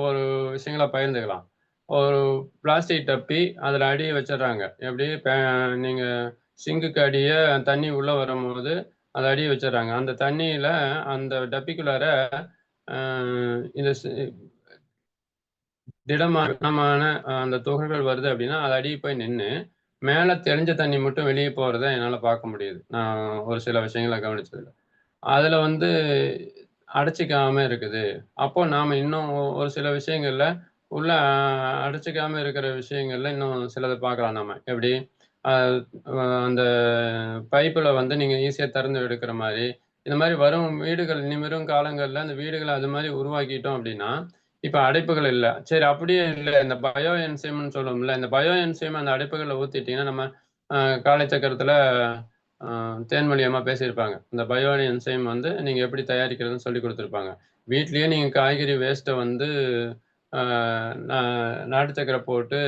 ஒரு விஷயங்களா பகிர்ந்துக்கலாம். ஒரு பிளாஸ்டிக் டப்பி, அதுல அடி வச்சுடுறாங்க. எப்படி நீங்க சிங்குக்கு அடிய தண்ணி உள்ள வரும்போது, அத அடிய வச்சுடுறாங்க. அந்த தண்ணீல அந்த டப்பிக்குள்ளார அ இந்த திடமான அந்த துகள்கள் வருது அப்படின்னா, அது அடிய போய் நின்னு, மேல தெளிஞ்ச தண்ணி மட்டும் வெளிய போறத என்னால பார்க்க முடியுது. நான் ஒரு சில விஷயங்கள கவனிச்சதுல. அதுல வந்து அடைச்சுக்காம இருக்குது. அப்போ நாம இன்னும் ஒரு சில விஷயங்கள்ல உள்ள அடைச்சுக்காம இருக்கிற விஷயங்கள்ல இன்னும் சிலத பார்க்கலாம் நாம. எப்படி? அ அந்த பைப்புல வந்து நீங்க ஈஸியா திறந்து எடுக்கிற மாரி, இந்த மாரி வரும் வீடுகள் இனி வரும் காலங்கள்ல அந்த வீடுகள அது மாரி உருவாக்கிட்டோம் அப்படின்னா, இப்ப அடைப்புகள் இல்ல. சரி அப்படியே இல்ல இந்த பயோ என்சைம்ன்னு சொல்லுவோம்ல, இந்த பயோ என்சைம் அந்த அடைப்புகள்ல ஊத்திட்டீங்கன்னா, நம்ம அ காலை சக்கரத்துல அ தேன்மொழி அம்மா பேசியிருப்பாங்க. இந்த பயோ என்சைம் வந்து நீங்க எப்படி தயாரிக்கிறதுன்னு சொல்லிக் குடுத்துருப்பாங்க. வீட்லயே நீங்க காய்கறி வேஸ்ட்ட வந்து அ நா நாட்டு சர்க்கரை போட்டு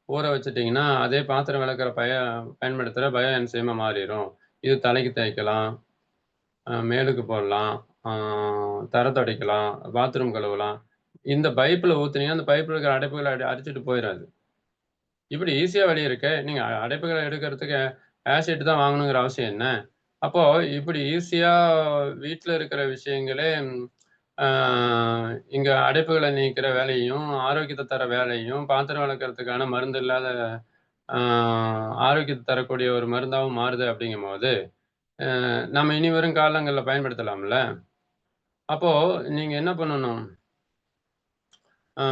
ஊற வச்சுட்டீங்கன்னா, அதே பாத்திரம் விளக்குற பயன்படுத்துற பயோ என்சைமா மாறிரும். இது தலைக்கு தேய்க்கலாம், மேலுக்கு போடலாம், ஆ தரை துடைக்கலாம், பாத்ரூம் கழுவலாம். இந்த பைப்ல ஊத்துனீங்கன்னா, அந்த பைப்ல இருக்கிற அடைப்புகள அரிச்சிட்டு போயிராது. இப்படி ஈஸியா வழி இருக்கே. நீங்க அடைப்புகள எடுக்கிறதுக்கு ஆசிட் தான் வாங்கணுங்கிற அவசியம் என்ன? அப்போ இப்படி ஈஸியா வீட்ல இருக்கிற விஷயங்களே ஆ இங்க அடைப்புகள நீக்கிற வேலையும், ஆரோக்கியத்த தர வேலையும், பாத்திரம் விளக்கறதுக்கான மருந்து இல்லாத ஆ ஆரோக்கியத்த தரக்கூடிய ஒரு மருந்தாவும் மாறுது அப்படிங்கும்போது, நம்ம இனி வரும் காலங்கள்ல பயன்படுத்தலாம்ல. அப்போ நீங்க என்ன பண்ணணும்? ஆ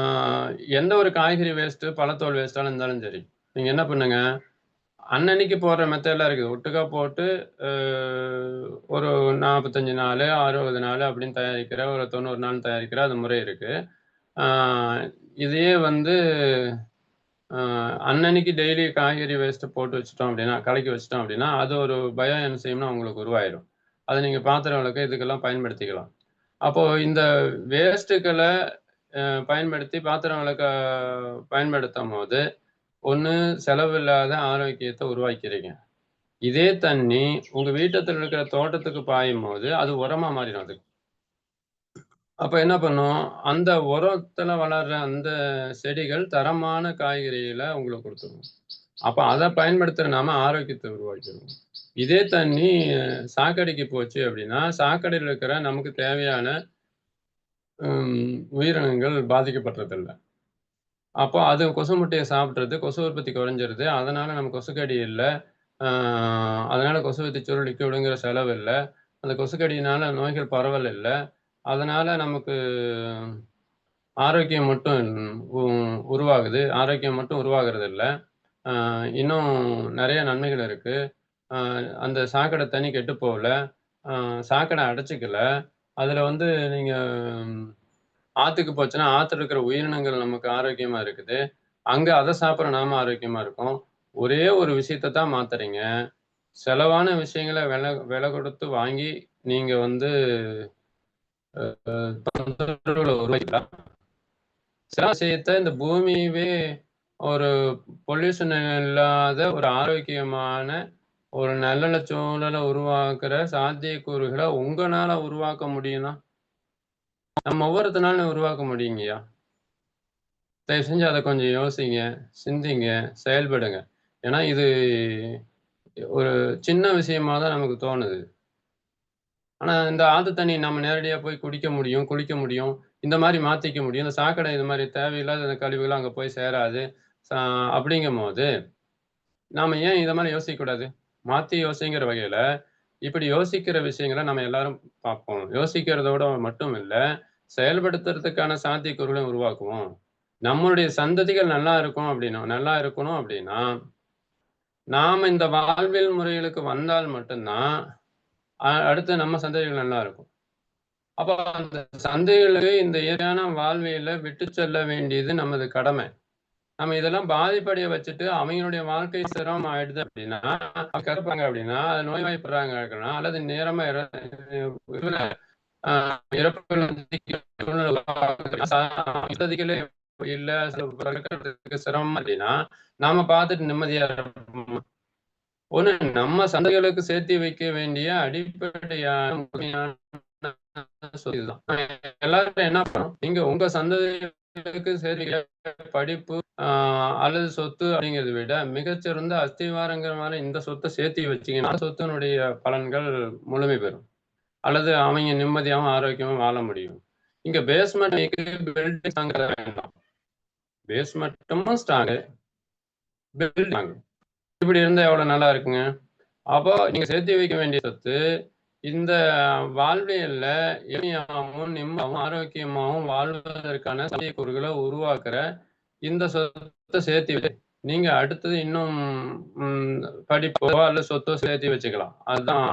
எந்த ஒரு காய்கறி வேஸ்ட்டு, பழத்தோல் வேஸ்ட்டாலும் இருந்தாலும் சரி. நீங்க என்ன பண்ணுங்க, அன்னன்னைக்கு போடுற மெத்தட்லாம் இருக்குது. ஒட்டுக்கா போட்டு அ ஒரு 45 நாளு, 60 நாளு அப்படின்னு தயாரிக்கிற, ஒரு 90 நாள் தயாரிக்கிற அது முறை இருக்கு. ஆ இதையே வந்து அ அன்னன்னைக்கு டெய்லி காய்கறி வேஸ்ட்ட போட்டு வச்சுட்டோம் அப்படின்னா, கலக்கி வச்சுட்டோம் அப்படின்னா, அது ஒரு பயோ என்சைம்னு உங்களுக்கு உருவாயிரும். அத நீங்க பாத்திரம் விளக்க இதுக்கெல்லாம் பயன்படுத்திக்கலாம். அப்போ இந்த வேஸ்ட்டுகள பயன்படுத்தி பாத்திரம் விளக்க பயன்படுத்தும்போது, ஒண்ணு செலவில்லாத ஆரோக்கியத்த உருவாக்கிறீங்க. இதே தண்ணி உங்க வீட்டத்துல இருக்கிற தோட்டத்துக்கு பாயும்போது, அது உரமா மாறிடும் அதுக்கு. அப்ப என்ன பண்ணும், அந்த உரத்துல வளர்ற அந்த செடிகள் தரமான காய்கறிகள உங்களுக்கு குடுத்துரும். அப்ப அத பயன்படுத்துற நாம ஆரோக்கியத்த உருவாக்கிருவோம். இதே தண்ணி சாக்கடைக்கு போச்சு அப்படின்னா, சாக்கடையில இருக்கிற நமக்கு தேவையான உயிரினங்கள் பாதிக்கப்பட்றதில்ல. அப்போ அது கொசு முட்டைய சாப்பிட்றது, கொசு உற்பத்தி குறைஞ்சிருது. அதனால நமக்கு கொசுக்கடி இல்ல. ஆ அதனால கொசுவத்தி சுருள் லிக்விடுங்கிற செலவு இல்ல. அந்த கொசுக்கடியினால நோய்கள் பரவல் இல்ல. அதனால நமக்கு ஆரோக்கியம் மட்டும் உ உருவாகுது. ஆரோக்கியம் மட்டும் உருவாகுறது இல்ல. ஆ இன்னும் நெறைய நன்மைகள் இருக்கு. ஆ அந்த சாக்கடை தண்ணி கெட்டு போகல. ஆ சாக்கடை அடைச்சுக்கல. அதுல வந்து நீங்க ஆத்துக்கு போச்சுன்னா, ஆத்துல இருக்கிற உயிரினங்கள் நமக்கு ஆரோக்கியமா இருக்குது. அங்க அதை சாப்பிட்ற நாம ஆரோக்கியமா இருக்கும். ஒரே ஒரு விஷயத்தை தான் மாத்துறீங்க. செலவான விஷயங்களை விலை கொடுத்து வாங்கி நீங்க வந்து தொந்தரவுகளை உருவாக்கலாம். சில விஷயத்தை இந்த பூமியவே ஒரு பொல்யூஷன் இல்லாத ஒரு ஆரோக்கியமான ஒரு நல்ல சூழலை உருவாக்குற சாத்தியக்கூறுகளை உங்களால உருவாக்க முடியும்னா நம்ம ஒவ்வொருத்தனாலும் உருவாக்க முடியுங்கய்யா. தயவு செஞ்சு அதை கொஞ்சம் யோசிங்க, சிந்திங்க, செயல்படுங்க. ஏன்னா இது ஒரு சின்ன விஷயமா தான் நமக்கு தோணுது. ஆனா இந்த ஆத்து தண்ணி நம்ம நேரடியா போய் குடிக்க முடியும், குளிக்க முடியும், இந்த மாதிரி மாத்திக்க முடியும். இந்த சாக்கடை இது மாதிரி தேவையில்லாத இந்த கழிவுகள் அங்க போய் சேராது. அப்படிங்கும்போது நாம ஏன் இதை மாதிரி யோசிக்க கூடாது? மாத்தி யோசிங்கிற வகையில இப்படி யோசிக்கிற விஷயங்களை நம்ம எல்லாரும் பார்ப்போம். யோசிக்கிறதோட மட்டும் இல்ல, செயல்படுத்துறதுக்கான சாத்தியக்கூறுகளையும் உருவாக்குவோம். நம்மளுடைய சந்ததிகள் நல்லா இருக்கணும் அப்படின்னா நாம இந்த வாழ்வியல் முறைகளுக்கு வந்தால் மட்டும்தான் அடுத்து நம்ம சந்ததிகள் நல்லா இருக்கும். அப்ப அந்த சந்ததிகளுக்கு இந்த இயற்கையான வாழ்வியல விட்டு செல்ல வேண்டியது நமது கடமை. நம்ம இதெல்லாம் பாதிப்படைய வச்சுட்டு அவங்களுடைய வாழ்க்கை சிரமம் ஆயிடுது அப்படின்னா கறப்பாங்க அப்படின்னா அது நோய்வாய்ப்படுறாங்க அப்படின்னா அல்லது நேரமா இறப்புகளே இல்ல சிரமம் அப்படின்னா நாம பார்த்துட்டு நிம்மதியா ஒண்ணு நம்ம சந்தைகளுக்கு சேர்த்து வைக்க வேண்டிய அடிப்படையான எல்லாரும் என்ன பண்ணும், நீங்க உங்க சந்ததிகளுக்கு சேர்த்து படிப்பு அல்லது சொத்து அப்படிங்கிறத விட மிகச்சிறந்த அஸ்திவாரங்கிற மாதிரி இந்த சொத்தை சேர்த்து வச்சீங்கன்னா சொத்தினுடைய பலன்கள் முழுமை பெறும். அல்லது அவங்க நிம்மதியாகவும் ஆரோக்கியமாகவும் வாழ முடியும். இங்க பேஸ்மெண்ட் பில்டிங் வேண்டாம். பேஸ்மெண்ட்டும் ஸ்ட்ராங்கு, பில்டிங் இப்படி இருந்தா எவ்வளவு நல்லா இருக்குங்க. அப்போ நீங்க சேர்த்து வைக்க வேண்டிய சொத்து இந்த வாழ்வியல்ல எளிமையாகவும் நிம்மதியாகவும் ஆரோக்கியமாகவும் வாழ்வதற்கான சாத்தியக்கூறுகளை உருவாக்குற இந்த சொத்தை சேர்த்து வச்சு நீங்க அடுத்தது இன்னும் படிப்போ அல்லது சொத்தோ சேர்த்து வச்சுக்கலாம். அதுதான்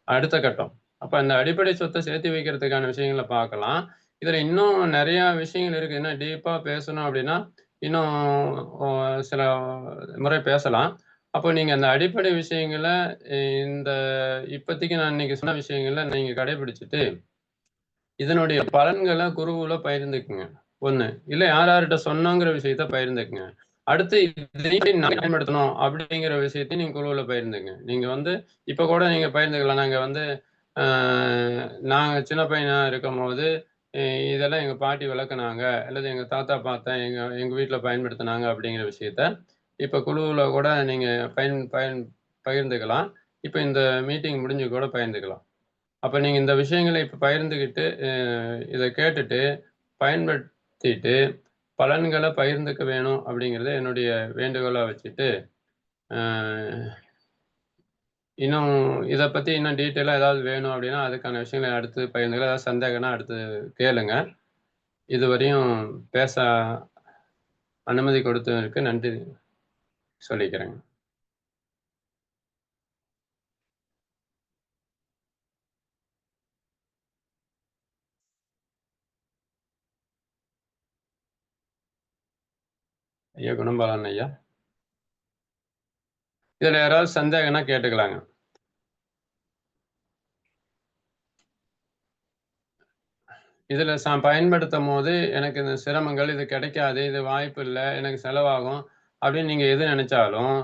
அடுத்த கட்டம். அப்ப இந்த அடிப்படை சொத்தை சேர்த்து வைக்கிறதுக்கான விஷயங்களை பார்க்கலாம். இதுல இன்னும் நிறைய விஷயங்கள் இருக்கு. என்ன டீப்பா பேசணும் அப்படின்னா இன்னும் சில முறை பேசலாம். அப்போ நீங்க அந்த அடிப்படை விஷயங்களை இந்த இப்போதைக்கு நான் இன்னைக்கு சொன்ன விஷயங்களை நீங்க கடைபிடிச்சிட்டு இதனுடைய பலன்களை குருவுல பகிர்ந்துக்குங்க. ஒண்ணு இல்ல யார்கிட்ட சொன்னோங்கிற விஷயத்த பகிர்ந்துக்குங்க. அடுத்து நான் பயன்படுத்தணும் அப்படிங்கிற விஷயத்தையும் நீங்க குழுவுல பகிர்ந்துங்க. நீங்க வந்து இப்ப கூட நீங்க பகிர்ந்துக்கலாம். நாங்க வந்து நாங்க சின்ன பையனா இருக்கும் போது இதெல்லாம் எங்க பாட்டி விளக்குனாங்க அல்லது எங்க தாத்தா பார்த்தேன் எங்க வீட்டுல பயன்படுத்தினாங்க அப்படிங்கிற விஷயத்த இப்ப குழுவுல கூட நீங்க பகிர்ந்துக்கலாம். இப்ப இந்த மீட்டிங் முடிஞ்சு கூட பகிர்ந்துக்கலாம். அப்ப நீங்க இந்த விஷயங்களை இப்ப பகிர்ந்துக்கிட்டு இதை கேட்டுட்டு பயன்படுத்திட்டு பலன்களை பகிர்ந்துக்க வேணும் அப்படிங்கிறத என்னுடைய வேண்டுகோளா வச்சுட்டு இன்னும் இதை பத்தி இன்னும் டீட்டெயிலா ஏதாவது வேணும் அப்படின்னா அதுக்கான விஷயங்களை அடுத்து பகிர்ந்துக்கலாம். ஏதாவது சந்தேகம்னா அடுத்து கேளுங்க. இதுவரையும் பேச அனுமதி கொடுத்ததற்கு நன்றி சொல்லிக்கிறேங்க. ஐயா குணபாலன் ஐயா, இதுல யாராவது சந்தேகம்னா கேட்டுக்கலாங்க. இதுல பயன்படுத்தும் போது எனக்கு இந்த சிரமங்கள் இது கிடைக்காது, இது வாய்ப்பு இல்லை, எனக்கு செலவாகும் அப்படின்னு நீங்க எது நினைச்சாலும்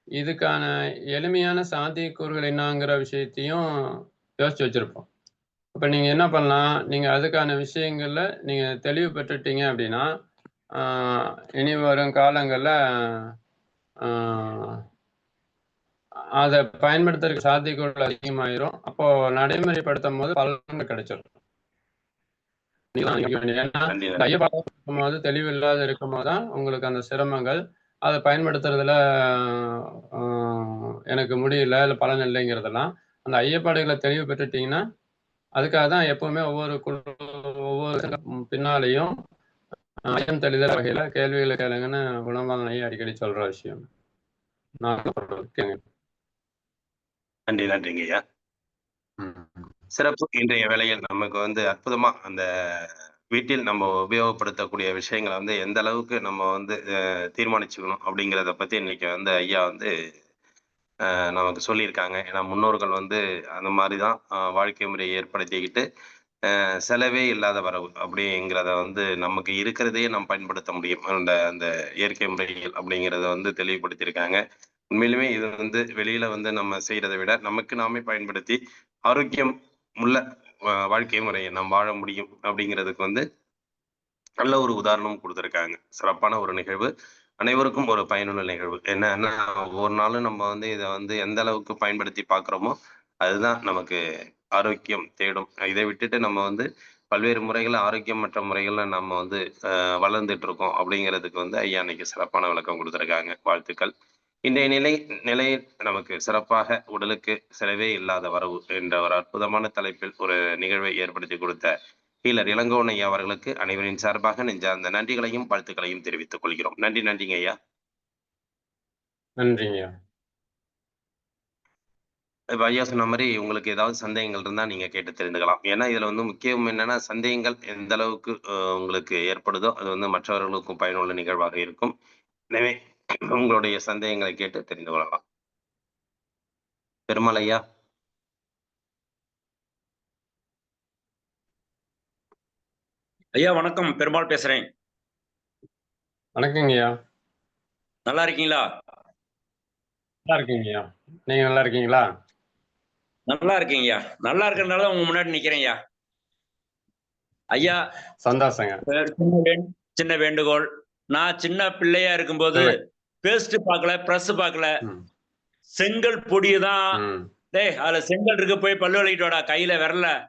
இதுக்கான எளிமையான சாத்தியக்கூறுகள் என்னங்கிற விஷயத்தையும் யோசிச்சு வச்சிருப்போம். அப்ப நீங்க என்ன பண்ணலாம், நீங்க அதுக்கான விஷயங்கள்ல நீங்க தெளிவு பெற்றுட்டீங்க அப்படின்னா இனி வரும் காலங்கள்ல அதை பயன்படுத்துறதுக்கு சாத்தியக்கூறுகள் அதிகமாயிரும். அப்போ நடைமுறைப்படுத்தும் போது பலன்கள் கிடைச்சிடும். போது தெளிவு இல்லாத இருக்கும் போதுதான் உங்களுக்கு அந்த சிரமங்கள் அதை பயன்படுத்துறதுல எனக்கு முடியல இல்லை பலன் இல்லைங்கிறதெல்லாம் அந்த ஐயப்பாடுகளை தெளிவு பெற்றுட்டீங்கன்னா அதுக்காக தான் எப்பவுமே ஒவ்வொரு பின்னாலையும் ஐயம் தெளிதல் வகையில கேள்விகளை கேளுங்கன்னு குணபாலனையும் அடிக்கடி சொல்ற விஷயம். நன்றி நன்றிங்க ஐயா. சிறப்பு. இன்றைய வேளையில் நமக்கு வந்து அற்புதமா அந்த வீட்டில் நம்ம உபயோகப்படுத்தக்கூடிய விஷயங்களை வந்து எந்த அளவுக்கு நம்ம வந்து தீர்மானிச்சுக்கணும் அப்படிங்கிறத பத்தி இன்னைக்கு வந்து ஐயா வந்து நமக்கு சொல்லியிருக்காங்க. ஏன்னா முன்னோர்கள் வந்து அந்த மாதிரி தான் வாழ்க்கை முறையை ஏற்படுத்திக்கிட்டு செலவே இல்லாத வரவு அப்படிங்கிறத வந்து நமக்கு இருக்கிறதையே நம்ம பயன்படுத்த முடியும். அந்த அந்த இயற்கை முறைகள் அப்படிங்கிறத வந்து தெளிவுபடுத்தியிருக்காங்க. உண்மையிலுமே இது வந்து வெளியில வந்து நம்ம செய்யறதை விட நமக்கு நாமே பயன்படுத்தி ஆரோக்கியம் உள்ள வாழ்க்கை முறையை நாம் வாழ முடியும் அப்படிங்கிறதுக்கு வந்து நல்ல ஒரு உதாரணம் கொடுத்துருக்காங்க. சிறப்பான ஒரு நிகழ்வு. அனைவருக்கும் ஒரு பயனுள்ள நிகழ்வு. என்னன்னா, ஒவ்வொரு நாளும் நம்ம வந்து இத வந்து எந்த அளவுக்கு பயன்படுத்தி பார்க்குறோமோ, அதுதான் நமக்கு ஆரோக்கியம் தேடும். இதை விட்டுட்டு நம்ம வந்து பல்வேறு முறைகள்ல ஆரோக்கியமற்ற முறைகள்ல நம்ம வந்து வளர்ந்துட்டு இருக்கோம் அப்படிங்கிறதுக்கு வந்து ஐயா இன்னைக்கு சிறப்பான விளக்கம் கொடுத்துருக்காங்க. வாழ்த்துக்கள். இன்றைய நிலையில் நமக்கு சிறப்பாக உடலுக்கு செலவே இல்லாத வரவு என்ற ஒரு அற்புதமான தலைப்பில் ஒரு நிகழ்வை ஏற்படுத்தி கொடுத்த ஹீலர் இளங்கோவன் ஐயா அவர்களுக்கு அனைவரின் சார்பாக நெஞ்சார்ந்த நன்றிகளையும் வாழ்த்துக்களையும் தெரிவித்துக் கொள்கிறோம். நன்றிங்க ஐயா. நன்றிங்க. இப்ப ஐயா சொன்ன மாதிரி உங்களுக்கு ஏதாவது சந்தேகங்கள் இருந்தா நீங்க கேட்டு தெரிந்துக்கலாம். ஏன்னா இதுல வந்து முக்கியம் என்னன்னா சந்தேகங்கள் எந்த அளவுக்கு உங்களுக்கு ஏற்படுதோ அது வந்து மற்றவர்களுக்கும் பயனுள்ள நிகழ்வாக இருக்கும். எனவே உங்களுடைய சந்தேகங்களை கேட்டு தெரிந்து கொள்ளலாம். பெருமாள் ஐயா. ஐயா வணக்கம், பெருமாள் பேசுறேன். வணக்கங்கய்யா. நல்லா இருக்கீங்களா? நல்லா இருக்கீங்கய்யா. நீங்க நல்லா இருக்கீங்களா? நல்லா இருக்கீங்கய்யா. நல்லா இருக்கிறதுனால உங்க முன்னாடி நிக்கிறேன்யா. ஐயா சந்தோஷங்க. சின்ன வேண்டுகோள். நான் சின்ன பிள்ளையா இருக்கும்போது பேஸ்ட் பார்க்கல, பிரஸ் பார்க்கல, செங்கல் பொடியை தான் டேய் அதுல செங்கல் இருக்கு போய் பல்லு வலிக்கிட்டு வாடா கையில விரல